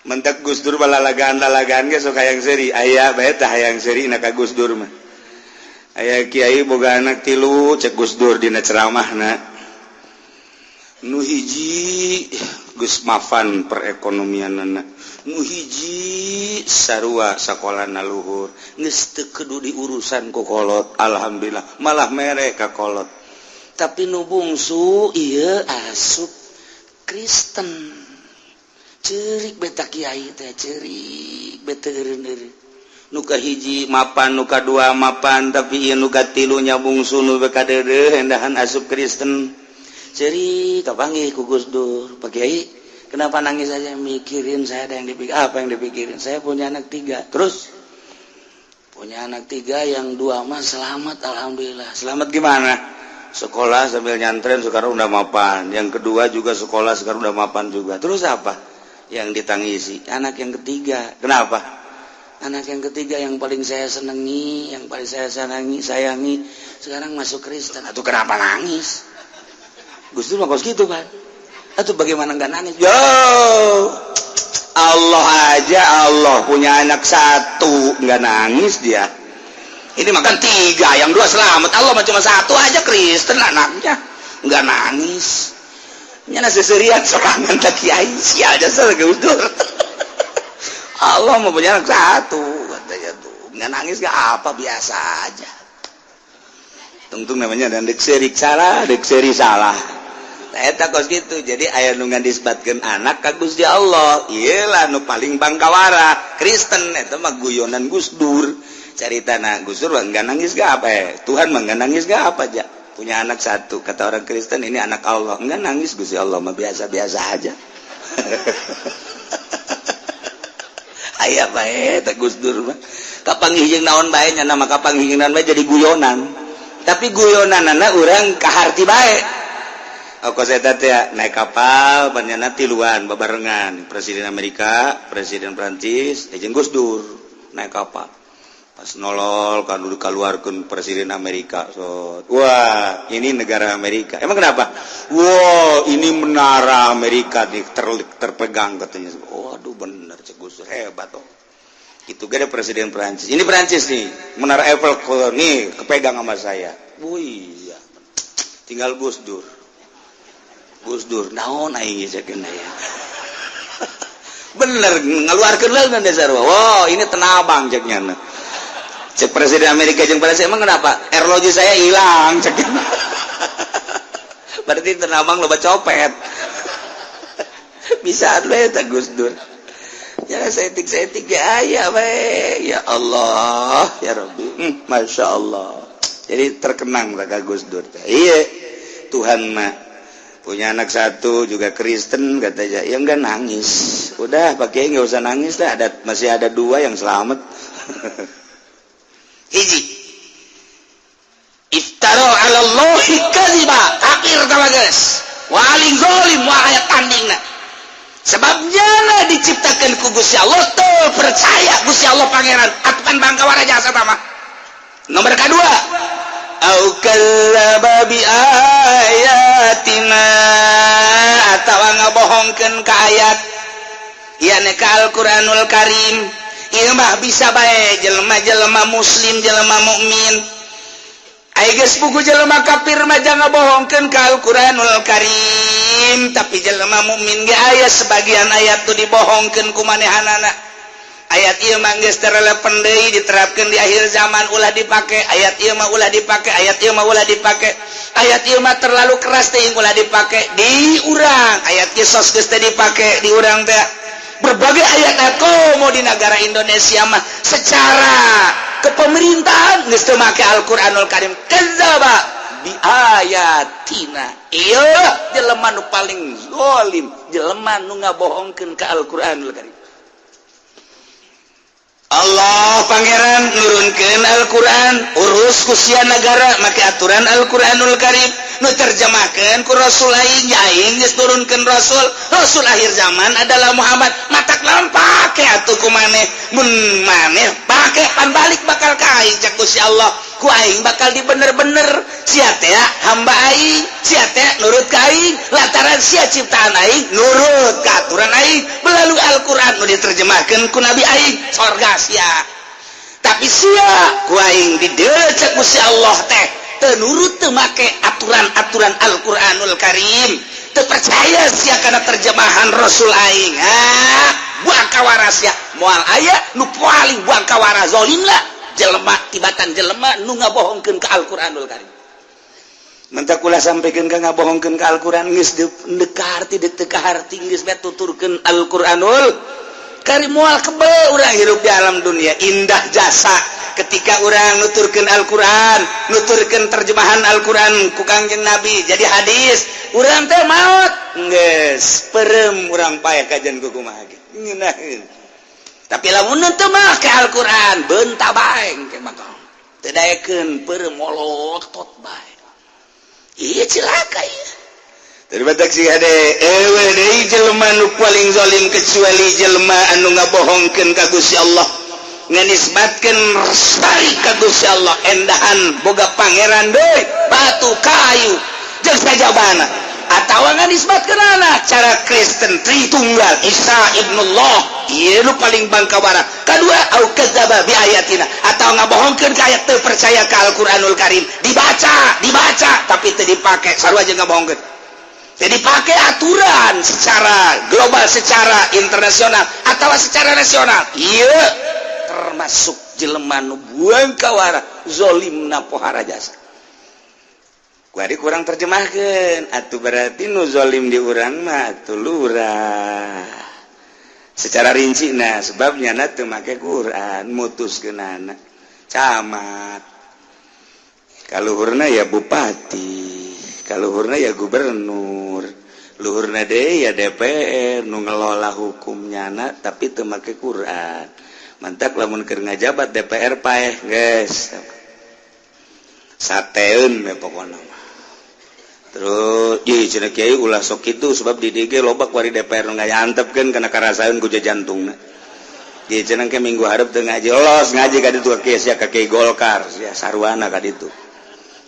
Mentak Gus Dur balalagaan ge sok hayang seuri aya bae tah hayang seuri na ka Gus Dur mah. Aya kiai boga anak 3 cek Gus Dur dina ceramahna. Nu hiji geus mafan perekonomianna. Nu hiji sarua sakolana luhur. Geus teu kudu diurusan ku kolot, alhamdulillah. Malah mere ka kolot. Tapi nu bungsu ieu asup Kristen. Cerik beta kiai teh cerik beta eureun-eureun nu kahiji mapan nu kadua mapan tapi ieu nu katilu nya bungsu nu bekadeureuh endahan asup Kristen cerik kapanggih ku Gus Dur. Pak Kiai kenapa nangis saja mikirin saya ada yang dipikir apa yang dipikirin saya punya anak 3 terus punya anak 3 yang 2 mah selamat alhamdulillah. Selamat gimana? Sekolah sambil nyantren sekarang udah mapan, yang kedua juga sekolah sekarang udah mapan juga. Terus apa yang ditangisi? Anak yang ketiga. Kenapa? Anak yang ketiga yang paling saya senangi, yang paling saya sayangi sekarang masuk Kristen. Atuh kenapa nangis? Gus Dur mah kos gitu kan. Atuh bagaimana enggak nangis? Yo, Allah aja Allah punya anak 1 enggak nangis dia. Ini makan 3, yang 2 selamat. Allah mah cuma 1 aja Kristen anaknya enggak nangis. Nyana seserian sorangan tak kiai sial jasa Gus Dur. Allah mau punya anak 1 katanya tuh. Nggak nangis nggak apa biasa aja. Tungtung namanya dan dek seri salah, dek seri salah. Nah eta kos gitu. Jadi aya nu ngandisbatkeun anak ka Gusti Allah. Iyalah nu paling bangkawara Kristen eta mah guyonan Gus Dur. Caritana Gus Dur enggak nangis gak apa Tuhan mah enggak nangis gak apa aja. Punya anak 1 kata orang Kristen ini anak Allah enggak nangis Gusti Allah mah biasa-biasa aja. Aya bae teh Gus Dur mah kapanggih jeung naon bae nya nama kapanggih naon bae jadi guyonan tapi guyonanana urang kaharti bae. Saya naik kapal banyak tiluan babarengan Presiden Amerika, Presiden Prancis, jeung Gus Dur naik kapal. Pas nolol kan udah keluarkan Presiden Amerika. So, wah, ini negara Amerika. Emang kenapa? Wow, ini menara Amerika terpegang katanya. Waduh, bener cek Gus Dur hebat toh. Itu gak ada Presiden Prancis. Ini Prancis nih, menara Eiffel nih kepegang sama saya. Wih, ya. Tinggal Gus Dur. Gus Dur, naon aing cekeun aya. Bener ngaluarkeun leungeun dasar. Wow, ini tenabang ceknya. Cek Presiden Amerika jeung Prancis emang kenapa? Airlogi saya hilang ceknya. Berarti tenabang loba copet. Bisa we eta Gus Dur. Ya setik-setik ya aya we. Ya Allah, ya Rabbi. Masya Allah. Jadi terkenang ka Gus Dur. Iya. Tuhan mah punya anak satu juga Kristen katanya, ya enggak nangis, udah pakai nggak usah nangis lah, masih ada 2 yang selamat. Hiji iftaro ala Allahi kadziba kafir sama guys, waling zolim wa ayat tandingna. Sebabnya lah diciptakan ku Gusti Allah tuh percaya Gusti Allah pangeran atukan bangka warajasa sama. Nomor kedua au kadzdzaba bi ayatina atawa ngabohongkeun ka ayat ieu ka Al-Qur'anul Karim. Ieu mah bisa bae jelema-jelema muslim, jelema mukmin. Aya geus puguh jelema kafir mah jangan ngabohongkeun ka Al-Qur'anul Karim, tapi jelema mukmin ge aya sebagian ayat tu dibohongkeun ku manehanana. Ayat ieu mah geus terelepen deui diterapkeun di akhir zaman ulah dipake. Ayat ieu mah ulah dipake, ayat ieu mah ulah dipake. Ayat ieu mah terlalu keras teh ulah dipake di urang. Ayat ieu sos geus teh dipake di urang teh. Berbagai ayat komo di negara Indonesia mah secara kepemerintahan geus teu make Al-Qur'anul Karim. Kadzdzaba bi ayatina. Ieu jelema nu paling zalim, jelema nu ngabohongkeun ka Al-Qur'anul Karim. Allah pangeran nurunkeun Al-Quran urus ku sia negara make aturan Al-Quranul Karim nu terjemahkeun ku Rasul aing geus turunkeun Rasul akhir zaman adalah Muhammad. Matak lawan pake atuh ku maneh, mun maneh pake pan balik bakal ka aing cak Gusti Allah. Ku aing bakal dibener-bener sia teh hamba aing, sia teh nurut ka aing lantaran sia ciptaan aing nurut ka aturan aing melalui Al-Qur'an nu diterjemahkeun ku Nabi aing sorga sia. Tapi sia ku aing di dieu cak Gusti Allah teh teu nurut teu make aturan-aturan Al-Qur'anul Karim, teu percaya sia kana terjemahan Rasul aing. Buang kawara sia moal aya nu paling buang kawara zalim lah jelema tibatan jelema nu ngabohongkeun ka Al-Qur'anul Karim. Mentak ulah sampikeun ka ngabohongkeun ka Al-Qur'an geus deuk harti deuk ka harti geus bae tuturkeun Al-Qur'anul Karim moal kebel urang hirup di alam dunia. Indah jasa ketika urang nuturkeun Al-Qur'an, nuturkeun terjemahan Al-Qur'an ku Kangjeng Nabi jadi hadis. Urang teh maot geus peureum urang paeh kajian ku kumaha ge. Ngeunaheun. Tapi lamun teu make Al-Qur'an beunta bae engke bakal teu daekeun peureum molotot bae. Ieu cilaka ieu. Tadi batak si hade ewe deui jelema nu paling zalim kecuali jelema anu ngabohongkeun ka Gusti Allah. Nganisbatkeun sari ka Gusti Allah endahan boga pangeran deui batu kayu jeung sajabana. Atawa nganisbatkeun anak cara Kristen Tritunggal Isa ibnullah ieu nu paling bangkawara. Kadua au kadzdzaba bi ayatina atawa ngabohongkeun ka ayat teu percaya ka Al-Qur'anul Karim dibaca tapi teu dipake sarua jeung ngabohongkeun. Teu dipake aturan secara global secara internasional atawa secara nasional. Ieu termasuk jelema nu buang kawara zalimna pohara jasa. Kuari kurang terjemahkan, atuh berarti nu zolim di urang mah atuh lurah. Secara rinci nah sebabnya na teu make Quran mutuskeunana camat. Kaluhurna ya bupati, kaluhurna ya gubernur, luhurna deui ya DPR nu ngelola hukumnyana tapi teu make Quran. Mantak lamun keur ngajabat DPR paeh geus. sateun we pokona terus ieu cenah kiai ulah sok kitu sebab di DG loba kuari DPR ngayantepkeun kana karasaeun ku jantungna ieu cenah ke minggu hareup teu ngaji los ngaji ka ditu kieu sia ka kiai Golkar sia sarwana ka ditu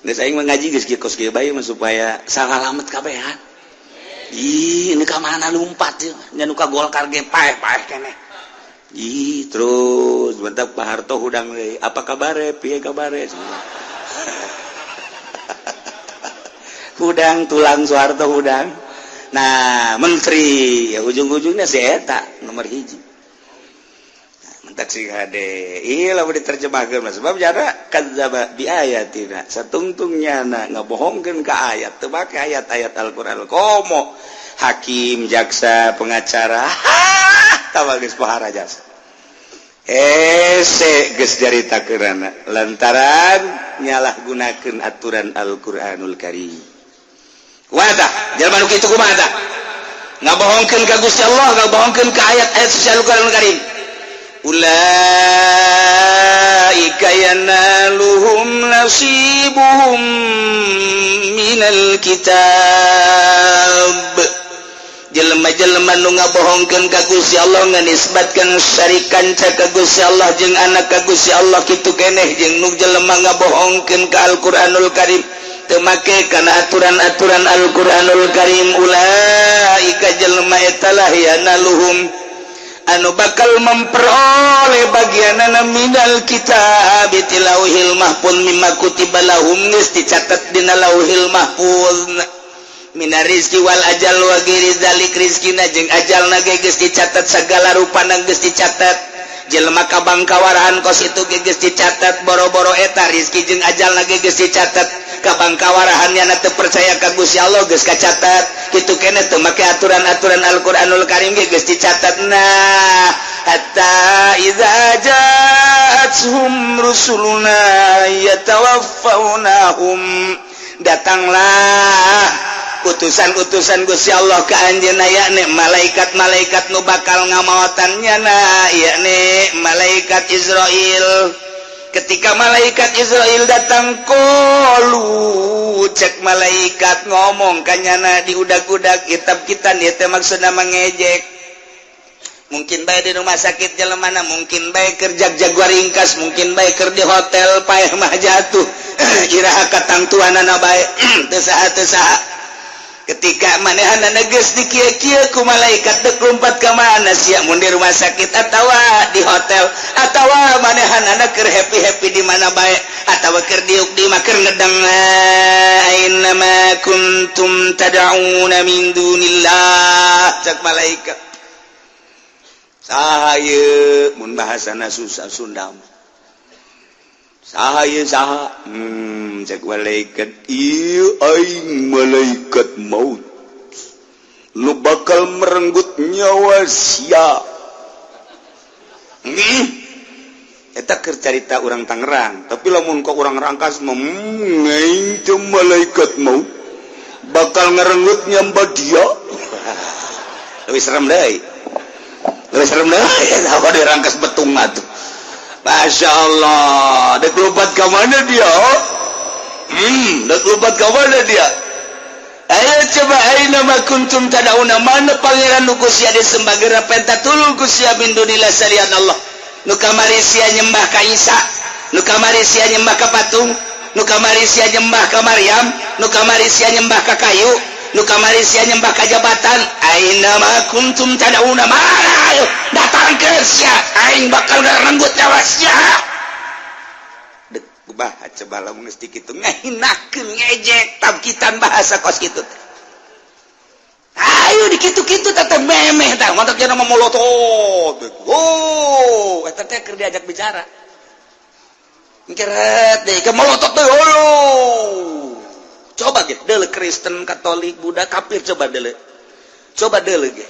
geus aing mah ngaji geus kieu kos kieu bae mah supaya salalamet kabehan ih ini ka mana lumpat nya nu ka Golkar ge paeh keneh ih terus bentar Pak Harto hudang deui apa kabare piye kabare hudang tulang Soeharto hudang nah menteri ya ujung-ujungnya si eta nomor hiji mentak si hade iya lah diterjemahkan sebab jara kadzaba bi ayatina satungtungnya ngabohongkeun ka ayat teu make ayat-ayat Al-Qur'an komo hakim jaksa pengacara tawa geus pahara jasa geus jaritakeurana lantaran nyalahgunakeun aturan Al-Qur'anul Karim wadah jalma nu kitu kumaha tah ngabohongkeun ka Gusti Allah ngabohongkeun ka ayat-ayat suci Al-Qur'anul Karim ulaika yanaluhum nasibuhum minal kitab jelema-jelema nu ngabohongkeun ka Gusti Allah nganisbatkeun syarikan ka Gusti Allah jeung anak ka Gusti Allah kitu keneh jeung nu jelema ngabohongkeun ka Al-Qur'anul Karim teu make kana aturan-aturan Al-Qur'anul Karim ulaika jelema eta lah yanaluhum anu bakal memperoleh bagianana minal kitab tilauhil mahfuz mimma kutiba lahum geus dicatet dina lauhil mahfuz minar rizki wal ajal wa ghairi zalik rizkina jeung ajalna ge geus dicatet sagala rupana geus dicatet jelema kabangkawarahan kos itu ge geus dicatet boro-boro eta rizki jeung ajalna ge geus dicatet kabangkawarahannya na teu percaya ka Gusti Allah geus kacatet kitu keneh teu make aturan-aturan Al-Qur'anul Karim ge geus dicatet nah hatta idza ja'atuhum rusuluna yatawaffawnahum datanglah utusan-utusan Gusti Allah ka anjeunna yakni malaikat-malaikat nu bakal ngamaotannya na yakni malaikat Israil ketika malaikat Israel datang kolu cek malaikat ngomong kanyana di udak-udak kitab kita nih teh maksudna mangejek mungkin bae di rumah sakit jelemana mungkin bae kerja jaguar ringkas mungkin bae keur di hotel paeh mah jatuh iraha katangtuanana bae teu saha ketika manehanna geus dikieu-kieu ku malaikat teu lompat ka mana sia mun di rumah sakit atawa di hotel atawa manehanna keur happy-happy di mana bae atawa keur diuk di mah keur ngedeng aina ma kuntum tad'una min dunillah cak malaikat saha ieu mun bahasana susah Sunda saha ieu saha cek malaikat ieu aing malaikat maut nu bakal merenggut nyawa sia eta keur carita urang Tangerang tapi lamun kok urang Rangkas mah aing teh malaikat maut bakal ngerenggut nyawa dia leuwih serem deui apa di Rangkas betung atuh Masya Allah dek lompat ke mana dia dek lompat ke mana dia ayo coba aina ma kuntum tadauna mana pangeran nu Gusti disembah geura pentatulul Gusti min dunillah salian Allah nu kamari sia nyembah ka Isa nu kamari sia nyembah ka patung nu kamari sia nyembah ka Maryam nu kamari sia nyembah ka kayu nu kamari sia nyembah ka jabatan aina ma kuntum tadauna mana ayo datang ke sia aing bakal ngarenggut nyawa sia dek bah coba lamun geus kitu ngahinakeun ngejek tabkitan bahasa kos kitu ayo di kitu-kitu tetep memeh tah mantap cenah mamolotot oh eta teh keur diajak bicara ngeret deui ke molotot deui coba ge deuleu Kristen Katolik Buddha kafir coba deuleu ge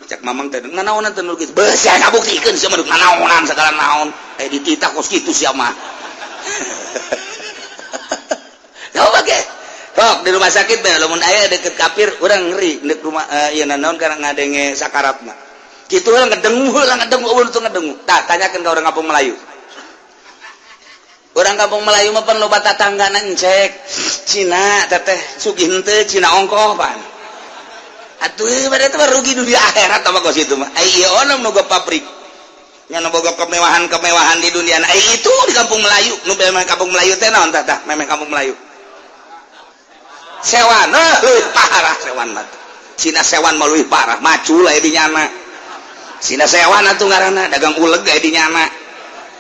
cak mamang teh nanaonan teh nulis beus aya ngabuktikeun sia mah nanaonan sagala naon dititah kos kitu sia mah coba ge sok di rumah sakit mah lamun aya deket kafir urang ngeri di rumah ieu nanaon kana ngadenge sakaratna kitu urang ngedengu ulun teu ngedengu tah tanyakeun ka urang kampung Melayu orang kampung Melayu mah pan loba tatanggana cek Cina teteh sugih henteu Cina ongkoh pan atuh bade teh rugi dunia akhirat apa kos itu mah ai ieu ono nu pabrik nya nu boga kemewahan di dunia ai itu di kampung Melayu nu memang kampung Melayu teh naon tah memang kampung Melayu sewan leuwih parah sewan mah Cina sewan mah leuwih parah maju lah di nyana Cina sewan atuh ngaranna dagang uleg ge di nyana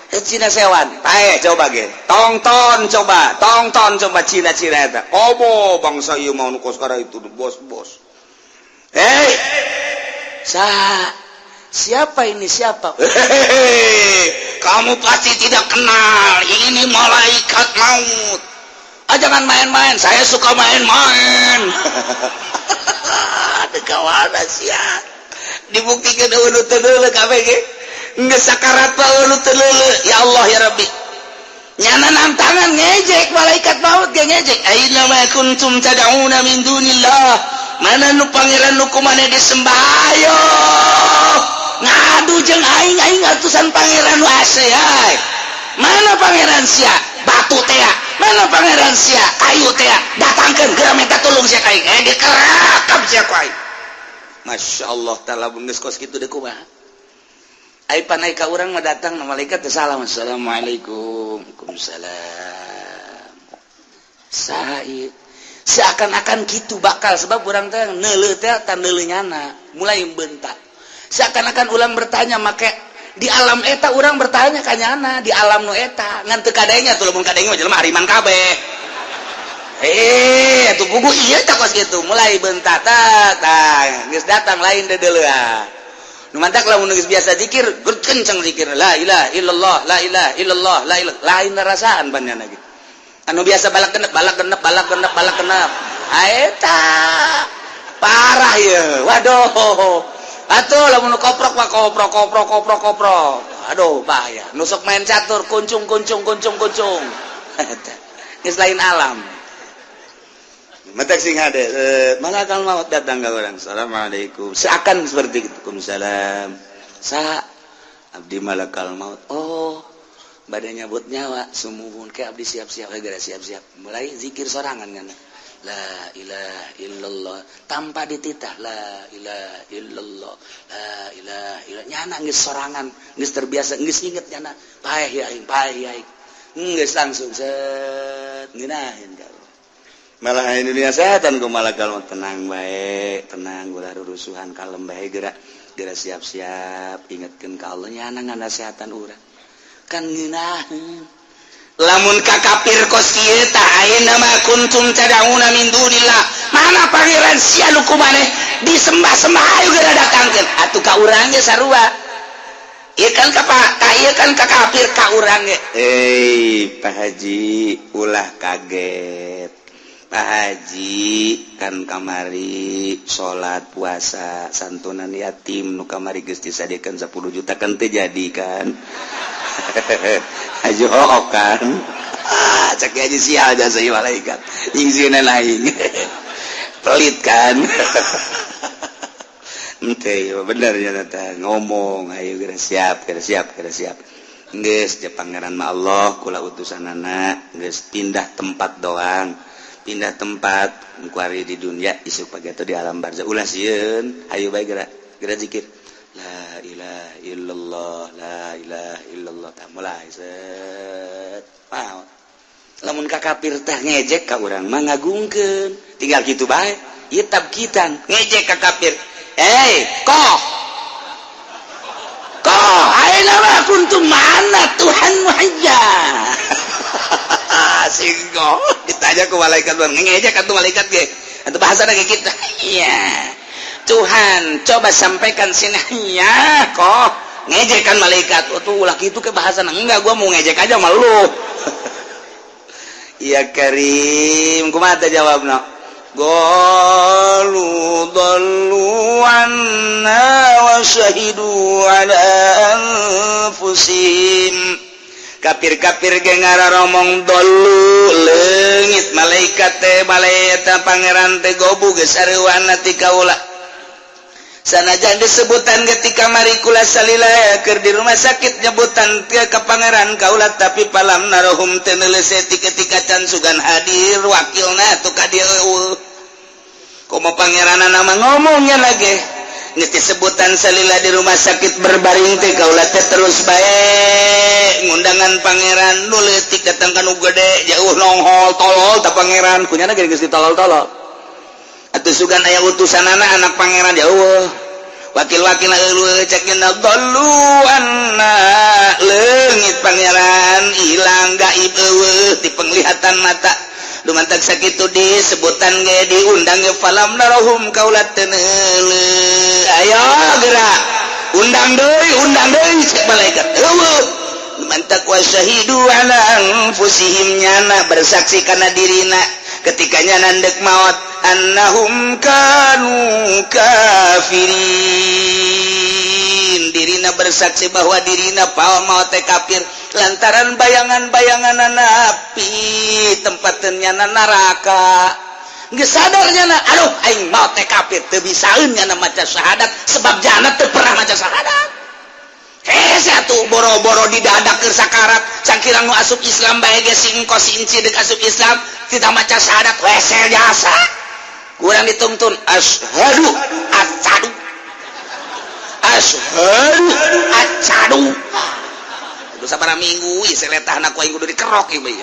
Cina sewan, coba ge, tonton coba Cina eta. Komo bangsa ieu mau nu kos kara itu bos. Siapa ini siapa? Kamu pasti tidak kenal. Ini malaikat maut. Jangan main-main. Saya suka main-main. Ada kawan sia. Dibuktikan eueuh teu deuleu kabeh ge. Geus sakarat bae nu teu leuleuh ya Allah ya Rabbi nyana nang tangan ngejek malaikat maut ge ngejek aina ma kuntum tad'una min dunillah mana nu pangeran nu kumaneh disembah ayo ngadu jeung aing atusan pangeran nu ase ay mana pangeran sia batu teh mana pangeran sia kayu teh datangkeun geura minta tulung sia ka aing dikerakap sia ku aing masyaallah taala mun geus kos kitu deui kumaha ai panai ka urang mah datang na malaikat teh salam assalamualaikum waalaikumsalam sae seakan-akan kitu bakal sebab urang teh neuleuh teh tan neuleuh nyana mulai bentak seakan-akan ulang bertanya make di alam eta urang bertanya ka nyana di alam nu eta ngan teu kadenya tuh lamun kadenya mah jelema hariman kabeh atuh buku ieu tah kos kitu mulai bentak tah geus datang lain deuleuh nu mantak lamun geus biasa zikir kencang zikir la ilaha illallah la ilaha illallah la ilaha lain rasaan banana gitu anu biasa balak genep eta parah ya waduh atuh lamun koprok mah koprok aduh bahaya nu sok main catur kuncung geus lain alam matak sing hade malaikat maut datang ke orang assalamualaikum seakan seperti itu waalaikumsalam sa abdi malaikat maut oh badannya nyabut nyawa sumuhun ke abdi siap-siap segera siap-siap mulai zikir sorangan kan la ilaha illallah tanpa dititah la ilaha illallah la ilaha illallah nyana geus sorangan geus terbiasa geus inget nyana paeh ya aing geus langsung set ngeunaheun ka malah dunia setan ku malaikat tenang baik tenang ulah rurusuhan kalem bae geura siap-siap ingetkeun ka Allah nyana nganasehatan urang kan ngeunaheun lamun ka kafir kos kieu tah ayeuna ma kuntum tad'una min dunillah mana pangeran sia nu kumaneh disembah-sembah ayo geura datangkeun atuh ka urang ge sarua ieu kan ka kafir ka urang ge Pak Haji ulah kaget Pak Haji kan kamari salat puasa santunan yatim nu kamari geus disadiekeun 10 juta kan teu jadi kan Haji hook kan cek Haji sial jasa ieu malaikat ingsiuna lain pelit kan henteu bener nya teh ngomong ayo geura siap geus je pangeran mah Allah kula utusanana geus pindah tempat doang pindah tempat kuari di dunia isuk pagi atau di alam barzah ulah sieun ayo bae geura zikir la ilaha illallah tah mulai set maot lamun ka kafir tah ngejek ka urang mah ngagungkeun tinggal kitu bae ieu tabkitan ngejek ka kafir koh ayeuna mah kuntum mana Tuhan muhajja singgo ditanya ku malaikat ngejek atuh malaikat ge atuh bahasana ge kitu iya Tuhan coba sampaikan sini ya kok ngejek kan malaikat tuh ulah kitu ke bahasana enggak gua mau ngejek aja sama lu ya Karim kumaha teh jawabna qalu dallu anna wa syahidu ala anfusihim kafir-kafir ge ngararomong dolu leungit malaikat teh malaeta pangeran teh gobu geus sareuwana ti kaula sanajan disebutan ketika mari kula salila keur di rumah sakit nyebutan ke pangeran kaulah tapi palam narohum teu neuleseti ketika can sugan hadir wakilna tu ka dieu komo pangeranna nama ngomongnya lagi geus disebutan salila di rumah sakit berbaring teh kaulah teh terus bae ngundangan pangeran nu leutik datang ka nu gede jauh nonghol tolol ta pangeran kunyana geus ditolol-tolol atuh sugan aya utusanana anak pangeran jauh wakil-wakil eueuh cekna golluanna leungit pangeran ilang gaib eueuh ti penglihatan mata dumantak sakitu disebutan ge diundang ge falam narahum kaulat teneuleuh ayo gerak undang deui cek malaikat eueuh dumantak wasyahidu ala anfusihim nyana bersaksi kana dirina ketika nyana ndek maot annahum kanu kafirin dirina bersaksi bahwa dirina paul maot teh kafir lantaran bayangan-bayangan api tempatnya neraka geus sadar nyana aduh aing maot teh kafir teu bisaeun nyana maca syahadat sebab jana teu pernah maca syahadat hese atuh boro-boro didadak keur sakarat cangkirang nu asup Islam bae ge si engko si inci deuk asup Islam tidak maca syahadat wese jasa kurang dituntun asyhadu acadu aduh sabaraha minggu ieu seletahna ku aing kudu dikerok ieu bae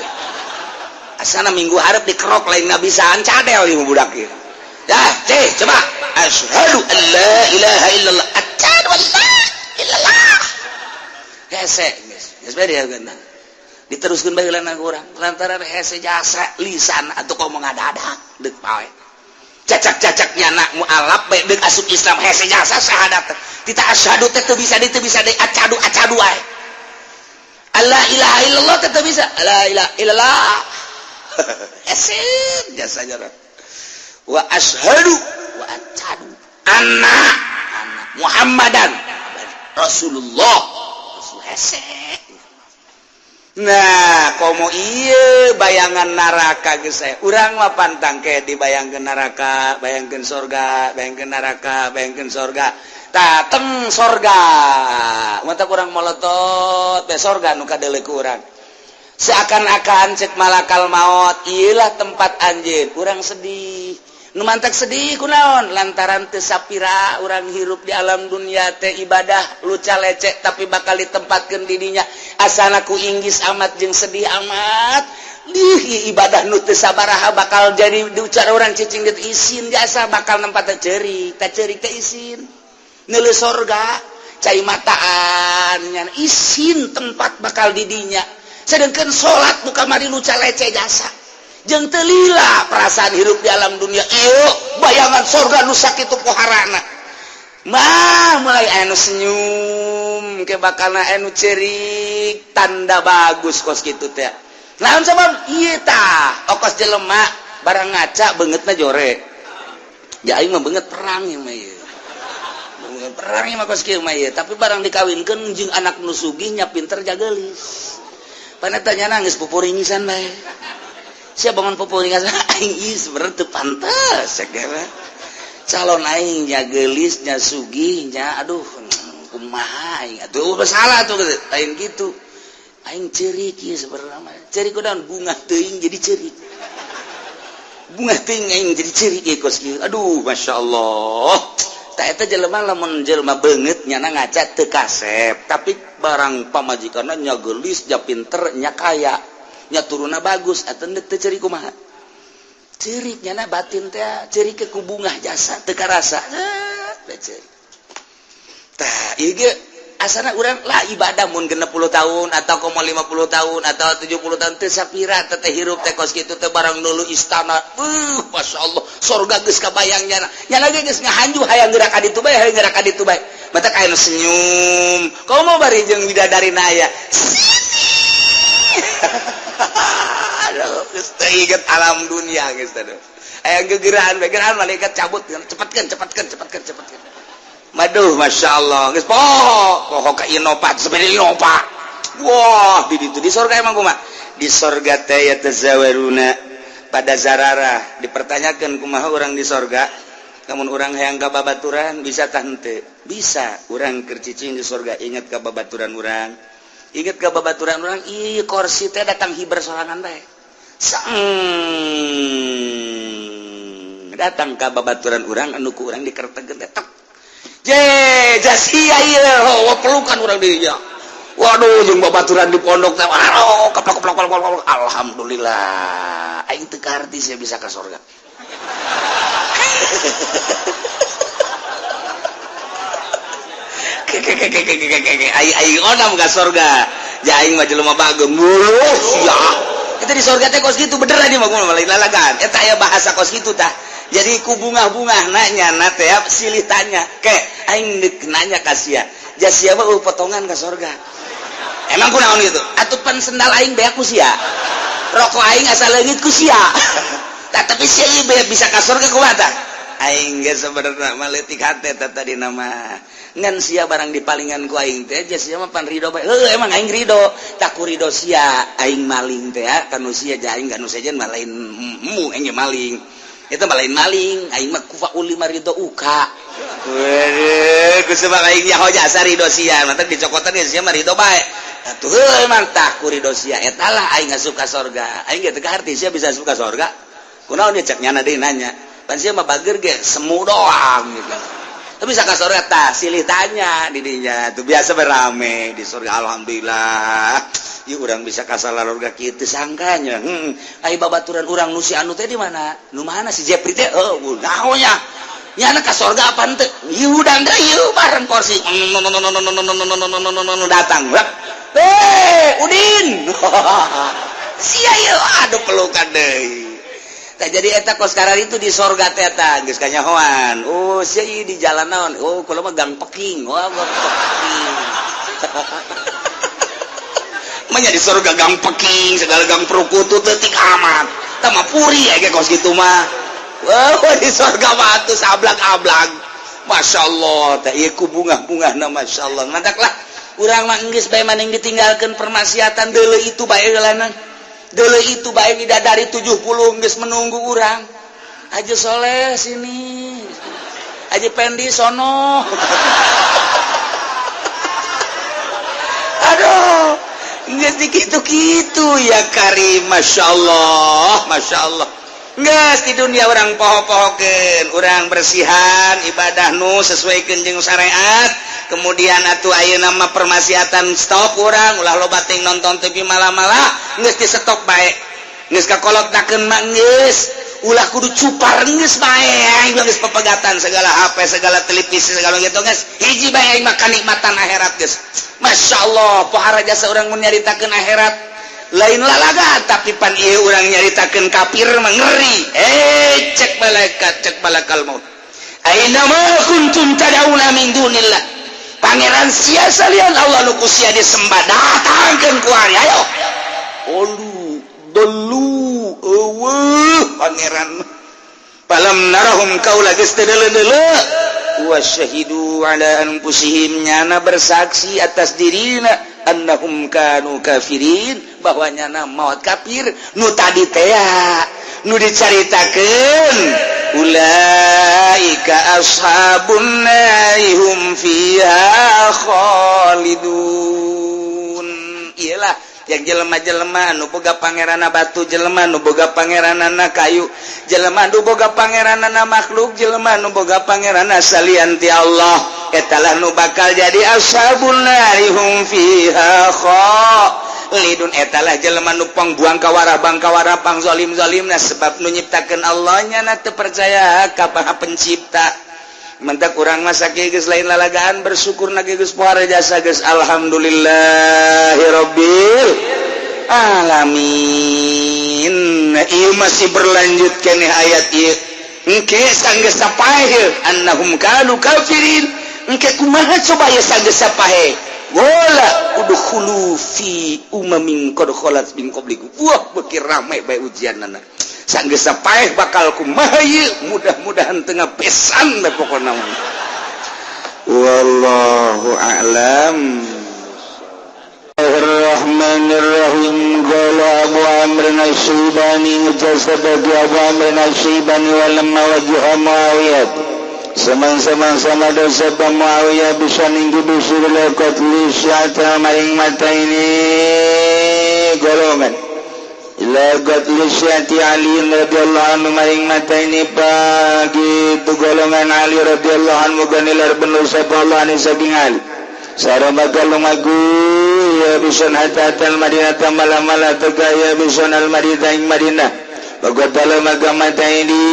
asana minggu hareup dikerok lain ngabisaan cadel ieu budak ieu dah teh coba asyhadu an la ilaha illallah acadu an la illallah hese geus bade hareupeuna diteruskeun bae heulana urang lantaran hese jasa lisan atuh komo ngadadak deuk pae cacak-cacaknya anak mualaf bae deuk asup Islam hese jasa syahadat kita asyhadu teh teu bisa deui acadu wae alla ilaha illallah teh teu bisa la ilaha illallah hese jasa jarak wa asyhadu wa acadu anna Muhammadan Rasulullah hese. Nah komo iya bayangan neraka geus saya urang mah pantang ke dibayangkeun neraka bayangkeun surga bayangkeun neraka bayangkeun surga dateng surga mata kurang molotot be surga nu kadeuleuk urang seakan-akan cek malakal maut ieulah tempat anjeun urang sedih nu mantak sedih kunaon lantaran teu sapira urang hirup di alam dunia teh ibadah luca lecek tapi bakal ditempatkeun di dinya asana ku inggis amat jeung sedih amat ibadah nu teu sabaraha bakal jadi diucar urang cicing dit isin jasa bakal nempatna ceurik teh isin neuleuh surga cai mataan nya isin tempat bakal di dinya sedengkeun salat buka mari luca lecek jasa jeung teu lila perasaan hirup di alam dunia ieu bayangan surga nu sakitu poharana mah mulai anu senyum ke bakalna anu ceurik tanda bagus kos kitu teh naon sabab ieu tah okos jelema barang ngaca beungeutna jore ya aing mah beungeut perang ieu mah ieu beungeut perang ieu mah kos kieu mah ieu tapi barang dikawinkeun jeung anak nu sugih nya pinter jageulis paneta nya nangis pupuringisan bae sia bangun pupuringan aing ieu sebenarnya teu pantes segala calon aing nya geulis nya sugih nya aduh kumaha aing atuh salah tuh lain gitu aing ceurik ieu sebenarnya mah ceurik kunaon bunga teuing jadi ceurik bunga teuing aing jadi ceurik ieu kos kieu aduh masyaallah tah eta jelema lamun jelema beungeut nya ngaca teu kasep tapi barang pamajikanna nya geulis nya pinter nya kaya nya turuna bagus atuh teu ceurik kumaha ceurik nya batin teh ceurik ke ku bunga jasa teu karasa teh ceurik tah ieu ge asana urang lah ibadah mun 60 tahun atau 50 tahun atau 70 tahun teu sapira teh hirup teh kos kitu teh barang nulu istana masyaallah surga geus kabayang nya lagi geus ngahanju hayang gerak ka ditu bae hayang gerak ka ditu bae mata aya senyum komo bari jeung bidadarina aya aduh geus teu inget alam dunia geus teh aya gegerahan malaikat cabut cepatkeun maduh masyaallah geus poho ka inopat sebenarnya inopat wah di ditu di surga emang kumaha di surga teh ya tazawaruna pada zarara dipertanyakan kumaha urang di surga Namun orang hayang ka babaturan bisa tante bisa orang kercicing di surga ingat ka babaturan orang ingat ka babaturan orang kursi teh datang hiber sorangan bae datang ka babaturan orang anu ku urang dikertegeun teh tek jasia ieu pelukan urang dinya waduh jeung babaturan di pondok teh keplok alhamdulillah aing teu karti sia bisa ka surga aing onam ka surga aing mah jelema bagem ya kita di surga teh kos kitu bener aja mah lain lalagan eta aya bahasa kos kitu tah jadi ku bunga-bunga nanya na teh silih tanya ke aing nanya ka sia sia mah potongan ka surga emang kunaon gitu atupan sendal aing beak ku sia rokok aing asal leungit ku sia tapi sia bisa ka surga kumaha tah aing ge sebenarnya mah leutik hate tadi nama ngan sia barang dipalingan ku aing teh aja sia mah pan ridho bae emang aing ridho tak ku ridho sia aing maling teh kanu sia aing kanu sejen mah lain aing maling eta mah lain maling aing mah kufaul lima ridho uka weureuh kusebab aing nyaho jasa ridho sia mah teh dicokotan sia mah ridho bae atuh emang tak ku ridho sia eta lah aing asup ka surga aing ge teu ngarti sia bisa asup ka surga kunaon dia cek nyana deui nanya pan sia mah bager ge semu doang gitu tapi bisa ka surga tah silih tanya di dinya tuh biasa berame di surga alhamdulillah ieu urang bisa ka surga kitu sangkanya ai babaturan urang nu si anu teh di mana nu mana si Jepri teh naonnya nyana ka surga apaan teh ieu udang deui ieu bareng kursi datang Udin sia ieu aduh pelukan deui tah jadi eta kos karar itu di surga teh eta geus kanyahoan sia ieu di jalan naon kula mah gang peking gang peking manya di surga gang peking segala gang perukutu teutik amat tah mah puri ya ge kos kitu mah di surga mah atuh saablag-ablag masyaallah tah ieu ku bunga-bungana masyaallah ngadaklah urang mah geus bae maning ditinggalkeun permaksiatan deuleu itu bae heulana deuleu itu bae bidadari 70 geus menunggu urang Haji Soleh sini Haji Pendi sono aduh geus dikitu-kitu ya Karim masyaallah geus di dunia urang poho-pohokeun urang bersihan ibadah nu sesuaikeun jeung syariat kemudian atuh ayeuna mah permaksiatan stop urang ulah loba ting nonton TV malam-malam geus di stop bae geus kakolotnakeun mah geus ulah kudu cupar geus bae aing geus pepegatan segala HP segala televisi segala gitu geus hiji bae aing mah kanikmatan akhirat geus masyaallah pohara jasa urang mun nyaritakeun akhirat lain lalaga tapi pan ieu urang nyaritakeun kafir mah ngeri cek malakal maut aina ma kuntum tad'una min dunillah pangeran sia salian Allah nu sia disembah datangkeun ku ari ayo dulu pangeran palam narahum kaula geus teu deuleu wa syahidu ala anfusihim nyana bersaksi atas dirina annahum kanu kafirin bahwa nyana maut kafir nu tadi teh nu dicaritakeun ulaika ashabun narihum fiha khalidun iyalah yang jelema-jelema nu boga pangeranna batu jelema nu boga pangeranna kayu jelema nu boga pangeranna makhluk jelema nu boga pangeranna salian ti Allah eta lah nu bakal jadi ashabun narihum fiha khalidun eta lah jelema nu pangbuang kawara pang zalim-zalimna sebab nu nyiptakeun Allah nya na teu percaya ka pencipta mentak urang mah sakieu geus lain lalagaan bersyukur na geus pohara jasa geus alhamdulillahirabbil alamin ieu masih berlanjut keneh ayat ieu engke sanggeus sapahe annahum kanu kafirin engke kumaha coba ya sanggeus sapahe wala udkhulu fi umamin qad khalat min qablikum wah beuki rame bae ujianna sanggeus sapaeh bakal kumaha ieu mudah-mudahan teu ngapesan da pokona wallahu a'lam Bismillahirrahmanirrahim qala Abu Amr Nasyibani jasaba bi Abu Amr Nasyibani wa lamma wajha Muawiyah sama-sama dosa Muawiyah bisa minggu busur lekot lisyata maring mata ini golongan lekot lisyati Ali radhiyallahu anhu maring mata ini pagi itu golongan Ali radhiyallahu anhu ganilar bener sapa Allah ni saking Ali sarabakal lumagu ya bison hatatal madinah malam-malam tegaya bison al madinah ing madinah bagotala magamata ini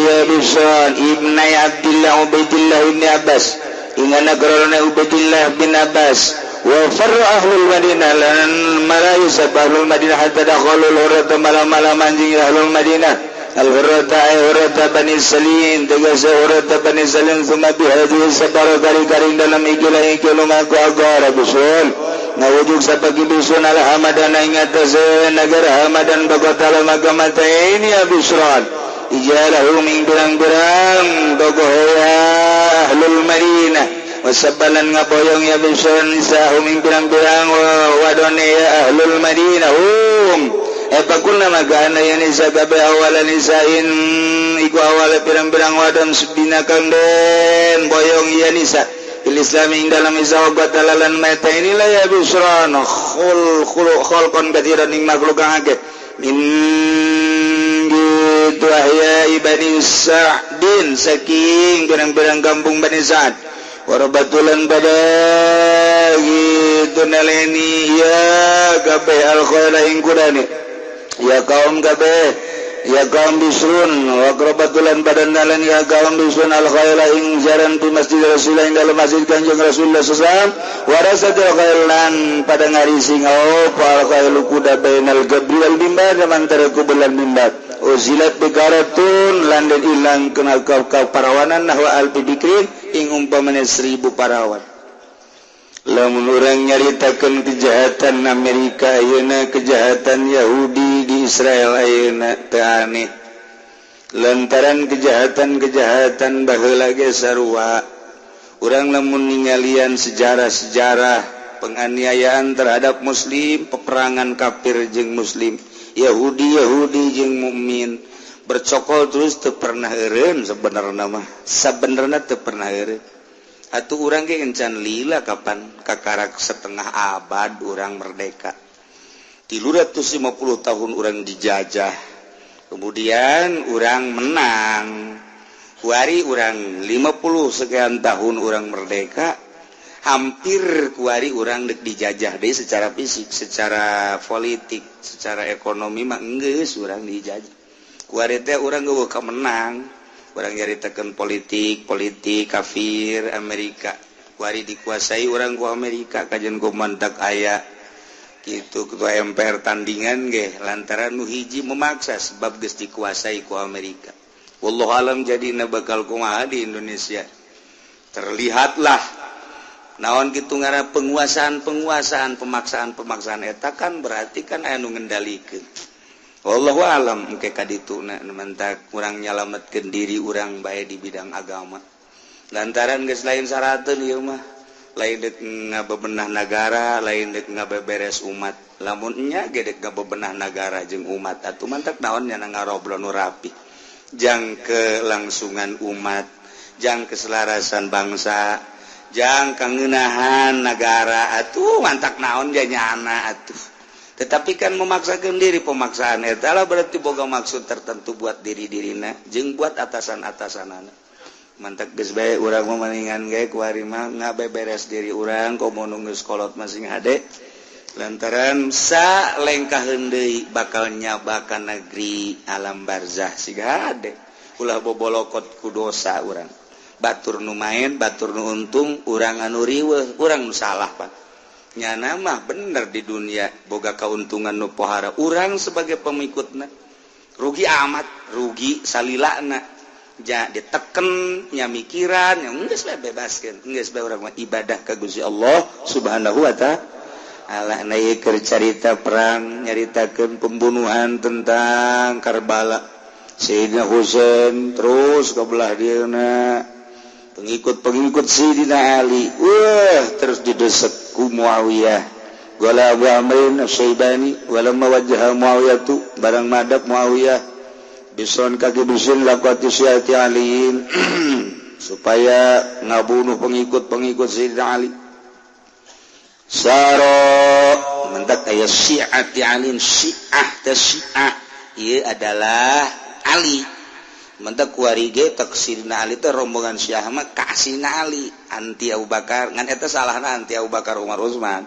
ya bison ibnu Abdullah Ubaidillah bin Abbas ingana karana Ubaidillah bin Abbas wa farra ahlul madinah lan marayu sabahlul madinah hatta dakhalul hurata malam-malam anjing ahlul madinah al-hurata bani salim tegasa hurata bani salim thumma bihadhihi sabara kari-kari dalam ikilah lumaku agara bison ngawujud sapagi bison al-hamadan ing atas negara hamadan bagotala magamata ini ya bison ijalahu min birang-birang tokohya ahlul madinah wasabalan ngaboyong ya bison nisahum min birang-birang wadone ya ahlul madinah pakulna magana ya nisa gabe awalan nisain iku awal birang-birang wadon subinakan den boyong ya nisa islami dalam isawab batalalan mata inilah ya bisron khulqon katiran ing makhluk agak min gitu ahya ibani Sa'din saking berang-berang kampung Bani Sa'd warabatulan pada gitu naleni ya kabeh al-khaira ing kudane ya kaum kabeh ya kaum bisrun wa qarabatulan badan nalan ya kaum bisrun al-khaira ing jaran di masjid Rasulullah ing dalam masjid Kanjeng Rasulullah sallallahu alaihi wasallam warasatul khailan pada ngarising al khailu kuda bainal gabri wal mimbar antara kubulan mimbar uzilat bikaratun landan ilang kenal kau parawanan nahwa alfi bikrin ing umpamana 1000 parawan lamun urang nyaritakeun kejahatan Amerika ayeuna kejahatan Yahudi di Israel ayeuna teu aneh lantaran kejahatan baheula ge sarua urang lamun ningalian sejarah penganiayaan terhadap muslim peperangan kafir jeung muslim Yahudi jeung mukmin bercokol terus teu pernah eureun sabenerna teu pernah eureun atuh urang ge encan lila kapan kakarak setengah abad urang merdeka 350 tahun urang dijajah kemudian urang menang kuari urang 50 sekian tahun urang merdeka hampir kuari urang dek dijajah deui secara fisik secara politik secara ekonomi mah geus urang dijajah kuari teh urang geueuh ka menang orang nyaritakeun politik kafir Amerika kuari dikuasai orang ku Amerika kajian ku mantak aya kitu ketua MPR tandingan ge lantaran nu hiji memaksa sebab geus dikuasai ku Amerika wallahu alam jadina bakal kumaha di Indonesia terlihatlah naon kitu ngaranna penguasaan pemaksaan eta kan berarti kan aya nu ngendalikeun wallahu alam engke kadituna mentak kurang nyalametkeun diri urang bae di bidang agama lantaran geus lain sarateun ieu mah lain dek ngabebenah negara lain dek ngabeberes umat lamun nya ge dek ngabebenah negara jeung umat atuh mantak naon nya ngarobrol nu rapi jang kelangsungan umat jang keselarasan bangsa jang kangeunahan negara atuh mantak naon nya nyana atuh tetapi kan memaksakan diri pemaksaan eta lah berarti boga maksud tertentu buat diri-dirina jeung buat atasan-atasanana mantak geus bae urang mamaningan ge kuari mah ngabeberes diri urang komo nu geus kolot masing hade lantaran salengkaheun deui bakal nyabakan negeri alam barzah siga hade ulah bobolokot ku dosa urang batur nu main batur nu untung urang anu riweuh urang nu salah Pak nyana mah bener di dunia boga kauntungan nu pohara urang sebagai pengikutna rugi amat rugi salilana ja diteken nya mikiran nya geus bebaskeun geus bae urang mah ibadah ka Gusti Allah Subhanahu wa ta'ala naik keur carita perang nyaritakeun pembunuhan tentang Karbala Sayyidina Husain terus ka belah dieuna pengikut Sayyidina Ali terus didesek ku Muawiyah wala Abu Amrin As-Syaibani wala mawajjah Muawiyah tu barang madap Muawiyah bison kaki bison lakuati syati aliin supaya ngabunuh pengikut-pengikut Sayyidina Ali. Saro mentak aya Syi'ati Alin, Syiah teh Syiah ieu adalah Ali. Mentak kuari ge tak Sayyidina Ali teh rombongan Syiah mah kasihna Ali, anti Abu Bakar. Ngan eta salahna anti Abu Bakar Umar Utsman.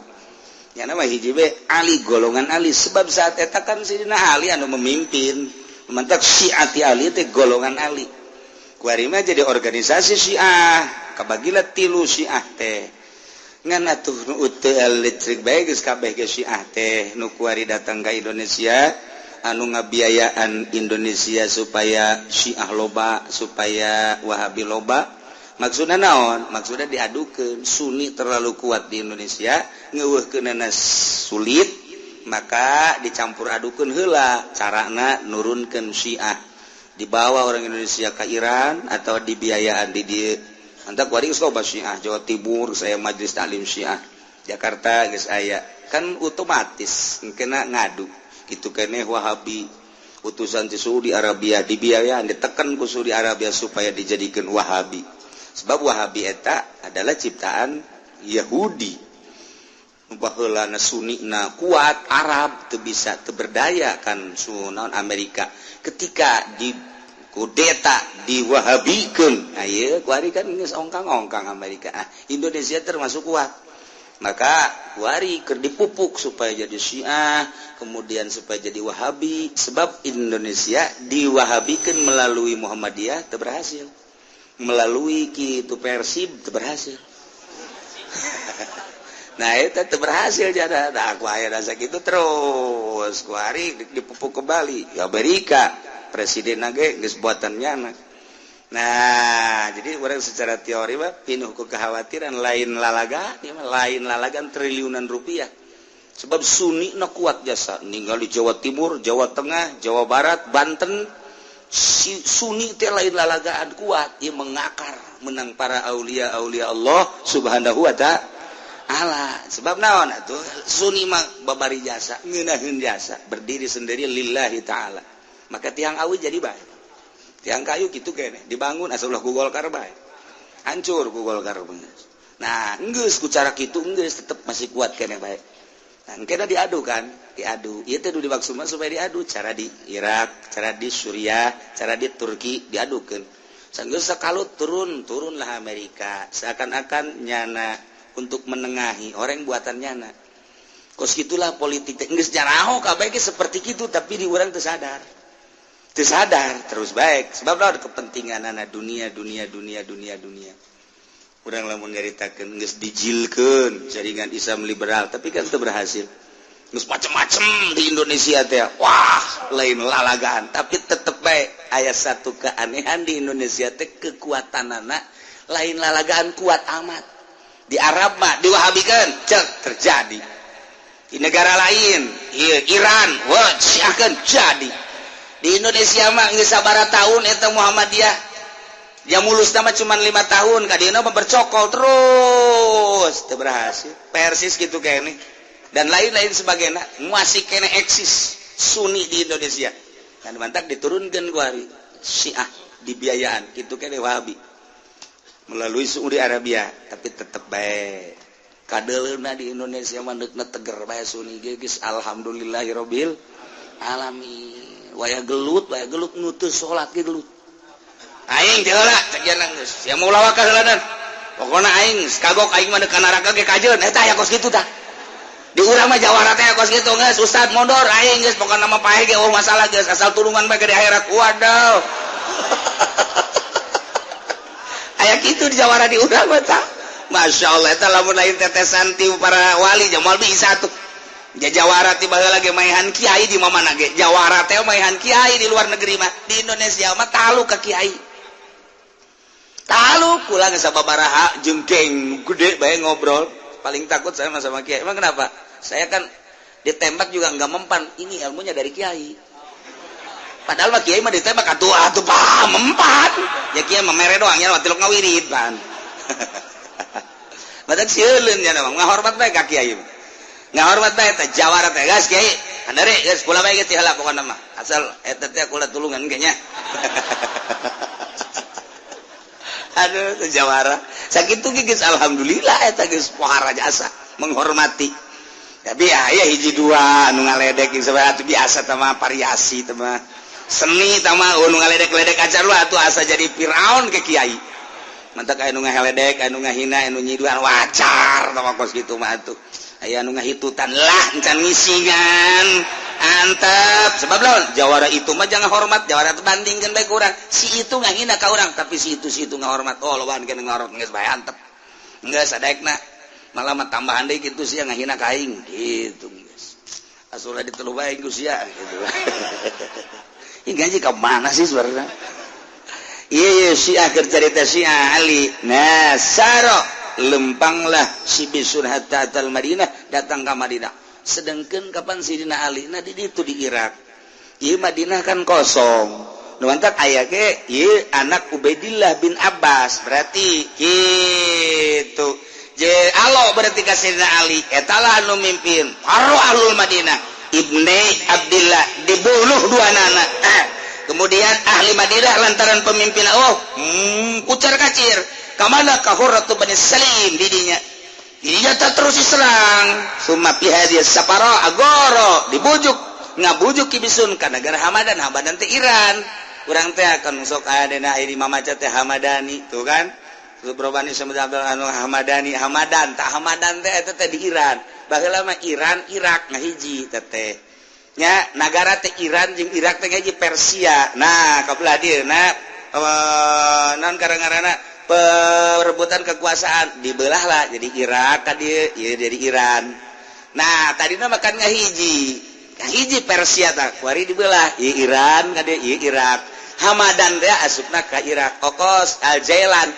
Nya nama hiji be Ali, golongan Ali, sebab saat eta kan Sayyidina Ali anu memimpin. Mentak Syi'ati Ali teh golongan Ali. Kuari mah jadi organisasi Syiah, kabagilah tilu Syiah teh. Ngan atuh nu uteuh elektrik bae geus kabeh ge Syiah teh nu kuari datang ka Indonesia anu ngabiayaan Indonesia supaya Syiah loba, supaya Wahabi loba. Maksudna naon? Maksudna diadukeun Sunni terlalu kuat di Indonesia, ngeuweuhkeunana sulit, maka dicampur adukeun heula carana nurunkeun Syiah. Dibawa orang Indonesia ke Iran atau dibiayaan di dieu. Anta kuari geus loba Syiah, Jawa Timur saya Majelis Taklim Syiah. Jakarta geus aya. Kan otomatis kena ngadu. Kitu keneh Wahabi utusan ti Saudi Arabia dibiayaan ditekan ku Saudi Arabia supaya dijadikan Wahabi. Sebab Wahabi eta adalah ciptaan Yahudi. Baheulana Sunnina kuat, Arab teu bisa teu berdaya kan sunaon Amerika. Ketika di kudeta diwahabikeun ayeuna kuari kan geus ongkang-ongkang Amerika. Indonesia termasuk kuat, maka kuari keur dipupuk supaya jadi Syiah, kemudian supaya jadi Wahabi. Sebab Indonesia diwahabikeun melalui Muhammadiyah teu berhasil, melalui kitu Persib teu berhasil. Nah itu teu berhasil jada. Nah aku aya rasa kitu terus kuari dipupuk kembali Amerika. Presiden nage geus buatan nyana. Nah, jadi orang secara teori mah pinuh ku kekhawatiran lain lalaga, lain lalagan triliunan rupiah. Sebab Sunni na kuat jasa, ninggal di Jawa Timur, Jawa Tengah, Jawa Barat, Banten, Sunni teh lain lalagaan kuat, ieu mengakar menang para aulia Allah Subhanahu wa ta'ala. Sebab naon atuh Sunni mah babari jasa, ngeunaheun jasa, berdiri sendiri lillahi ta'ala. Maka tiang awi jadi baik, tiang kayu gitu kene dibangun asal ku Golkar baik, hancur ku Golkar bener. Nah enggeus ku cara kitu enggeus tetep masih kuat kene baik. Nah kena diadu kan, diadu. Ieu teh dimaksud supaya diadu, cara di Irak, cara di Suriah, cara di Turki diadukeun. Sanggeus sakalut turunlah Amerika, seakan-akan nyana untuk menengahi orang buatan nyana. Kos gitulah politik teh enggeus jaraho kabeh ge seperti kitu, tapi di urang teu sadar. Terus baik sebab ada kepentingan anak dunia urang lamun nyaritakeun geus dijilkeun jaringan Islam liberal tapi kan teu berhasil geus macem-macem di Indonesia teh wah lain lalagaan tapi tetep baik aya satu keanehan di Indonesia teh kekuatanana lain lalagaan kuat amat. Di Arab mah diwahabikeun cek terjadi, di negara lain Iran wah siakeun jadi. Di Indonesia mah geus sabaraha tahun eta Muhammadiyah. Ya mulus nama cuma 5 tahun, ka dieuna mah bercokol terus teu berhasil. Persis kitu kene. Dan lain-lain sebagainya masih kene eksis Sunni di Indonesia. Kan mantak diturunkeun ku ari Syiah dibiayaan kitu kene Wahabi. Melalui Saudi Arabia, tapi tetep bae. Kadeleuna di Indonesia mah neukna teger bae Sunni geus alhamdulillahirabbil alamin. Waya gelut nutus salat ge gelut. Aing teh heula cek janang geus. Sia mau lawak ka heulanan. Pokona aing kagok aing mah deuk ka neraka ge kajeun eta aya kos kitu tah. Di urang mah jawara teh kos kitu geus ustad mondor aing geus pokona mah paeh ge masalah geus asal tulungan bae ke di akhirat. Waduh. Aya kitu di jawara di urang mah tah. Masyaallah eta lamun lain tetesan ti para wali jamal bisa tuh. Jawara tiba lagi maihan kiai di mana ge jawara teh maihan kiai di luar negeri mah di Indonesia mah talu ka kiai talu kula geus sababaraha jengkeng gede bae ngobrol paling takut saya sama kiai. Emang kenapa? Saya kan ditembak juga enggak mempan, ini ilmunya dari kiai. Padahal mah kiai mah ditembak atuh paham mempan ya kiai mah mere doang nya tiluk ngawirid pan. Badak sieulun nya mah ngahormat bae ka kiai. Ngahormat bae teh jawara teh geus kiai handare geus kula bae geus ti heula pokona mah asal eta teh kula tulungan ge nya. aduh jawara sakitu geus alhamdulillah eta geus pohara jasa menghormati tapi aya hiji dua anu ngaledek sabaraha biasa teh mah variasi teh mah seni teh mah nu ngaledek-ledek acar lu atuh asa jadi Firaun ke kiai mantak aya nu ngaledek anu ngahina anu nyiduan wacar teh mah kos kitu mah atuh aya anu ngahitutan lah encan ngisingan antep sebab lawan jawara itu mah jangan hormat jawara teh bandingkeun bae ku urang si itu ngahina ka urang tapi si itu ngahormat oh loban kana ngahormat geus bae antep geus sadaekna malah mah tambahan deui kitu sia ngahina ka aing kitu geus asula ditelu bae ku sia gitu ih gaji ka mana sih sebenarnya iya si akhir cerita si Ali nah saro lempanglah si bisun hatta al Madinah datang ke Madinah sedangkan kapan Sidina Ali nah di itu di Irak ieu Madinah kan kosong nu mantak aya ge ieu anak Ubaidillah bin Abbas berarti kitu je alo berarti ka Sidina Ali eta lah anu mimpin para ahlul Madinah Ibni Abdillah dibunuh dua anak kemudian ahli Madinah lantaran pemimpin Allah kucar kacir kamana ka Hurratu Bani Salim didinya terus diserang summa pihadi sapara agoro dibujuk ngabujuk kibisun ka negara Hamadan teh Iran urang teh akan sok adena iri mamaca teh Hamadani tuh kan Subrobani sama anu Hamadan teh eta teh di Iran baheula mah Iran Irak ngahiji teh nya negara teh Iran jeung Irak teh ngahiji Persia nah kabelah dieu naon ngaranna perebutan kekuasaan dibelah lah jadi Irak tadi ya jadi Iran nah tadi nama kan ngahiji Persia tak kuari dibelah ya Iran kade ya Irak Hamadan teh asupna ka Irak okos Al-Jailan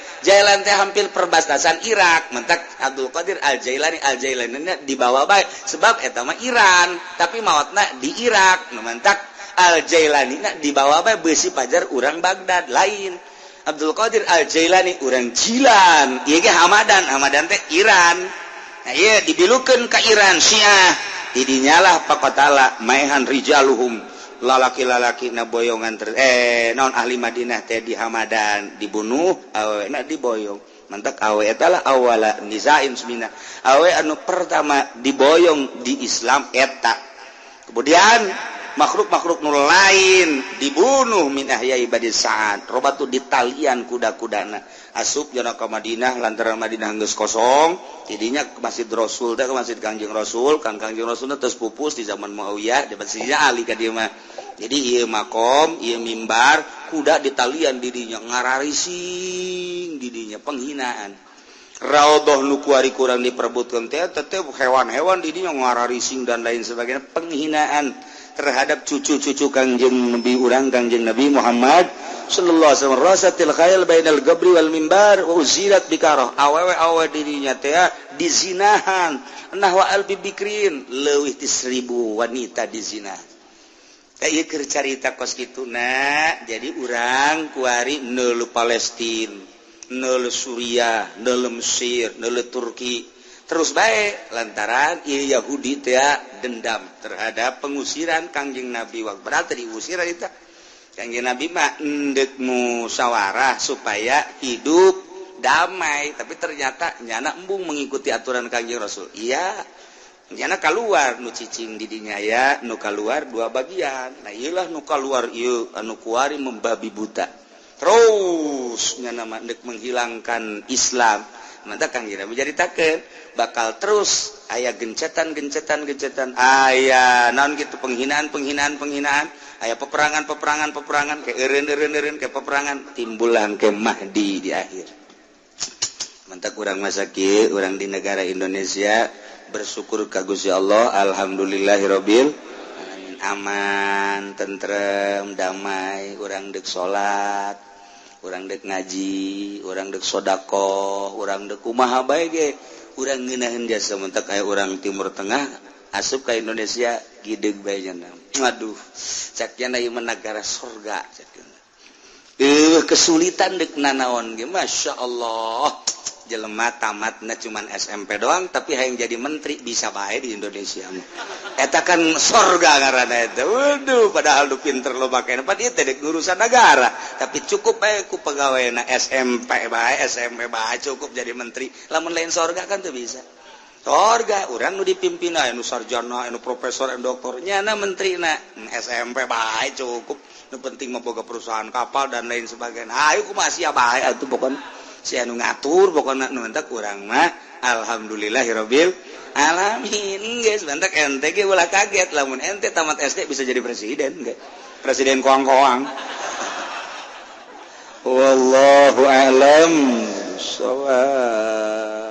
teh hampir perbatasan Irak mentak Abdul Qadir Al-Jailani dibawa bae sebab eta mah Iran tapi maotna di Irak mentak Al-Jailani dibawa bae beusi pajar urang Baghdad lain Abdul Qadir Al-Jailani urang Jilan ieu ge Hamadan teh Iran nah ieu dibilukeun ka Iran Syiah didinya lah pakotala maehan rijaluhum lalaki-lalaki na boyongan naon ahli Madinah teh di Hamadan dibunuh awena diboyong mantak awe eta lah awala nizain semina awe anu pertama diboyong di Islam eta kemudian makhluk-makhluk nur lain dibunuh min ahyai badi Sa'ad robatu di talian kuda-kudana asup jana ka Madinah lantaran Madinah geus kosong jadinya ke Masjid Rasul teh ke Masjid Kangjeng Rasul Kangjeng Rasul teh geus pupus di zaman Muawiyah di Masjidnya Ali ka dieu mah jadi ieu makom ieu mimbar kuda di talian didinya ngararising didinya penghinaan raudhah nu kuari kurang diperebutkeun teh hewan-hewan didinya ngararising dan lain sebagainya penghinaan terhadap cucu-cucu Kangjeng Nabi urang Kangjeng Nabi Muhammad sallallahu alaihi wasallam rasatil khayal bainal gabri wal mimbar wa uzilat bikarah awewe dirinya teh dizinahan nahwa albi bikrin leuwih ti 1000 wanita dizina teh ieu keur carita kos kituna jadi urang kuari neuleuh Palestina neuleuh Suriah neuleuh Mesir neuleuh Turki terus baik lantaran ieu Yahudi teh dendam terhadap pengusiran Kangjeng Nabi waktu berarti diusir eta Kangjeng Nabi mah endek musyawarah supaya hidup damai tapi ternyata nyana embung mengikuti aturan Kangjeng Rasul iya nyana keluar nu cicing didinya ya nu keluar dua bagian nah ieulah nu keluar ieu anu kuari membabi buta terus nyana mah endek menghilangkan Islam mantap Kangjeng Nabi menceritakeun bakal terus aya gencetan aya naon gitu penghinaan aya peperangan ke eureun ke peperangan timbulan ke Mahdi di akhir mantap urang masa kieu urang di negara Indonesia bersyukur ka Gusti Allah alhamdulillahirabbil alamin aman tentrem damai urang deuk salat urang dek ngaji, urang dek sodako, urang dek kumaha bae ge, urang ngeunaheun jasa mentak aya urang Timur Tengah asup ka Indonesia gideg bae cenah. Waduh, caknya ieu negara surga cakna. Kesulitan dek nanaon ge, masyaallah. jelema tamatna cuman SMP doang tapi hayang jadi menteri bisa bae di Indonesia mah. Eta kan sorga ngaranna eta. Waduh, padahal lu pinter lo makanya padi teh urusan negara, tapi cukup bae ku pegawaiana SMP bae, SMP bae cukup jadi menteri. Lamun lain sorga kan teu bisa. Sorga urang nu dipimpin anu sarjana, anu profesor, anu doktor, nyana menterina SMP bae cukup. Nu penting mah boga perusahaan kapal dan lain sebagainya. Ayo kumaha sia bae atuh pokona si anu ngatur pokoknya nu entek urang mah alhamdulillahirabbil alamin geus bentak ente ge ulah kaget lamun ente tamat SD bisa jadi presiden ge presiden koang-koang. Wallahu a'lam shawab.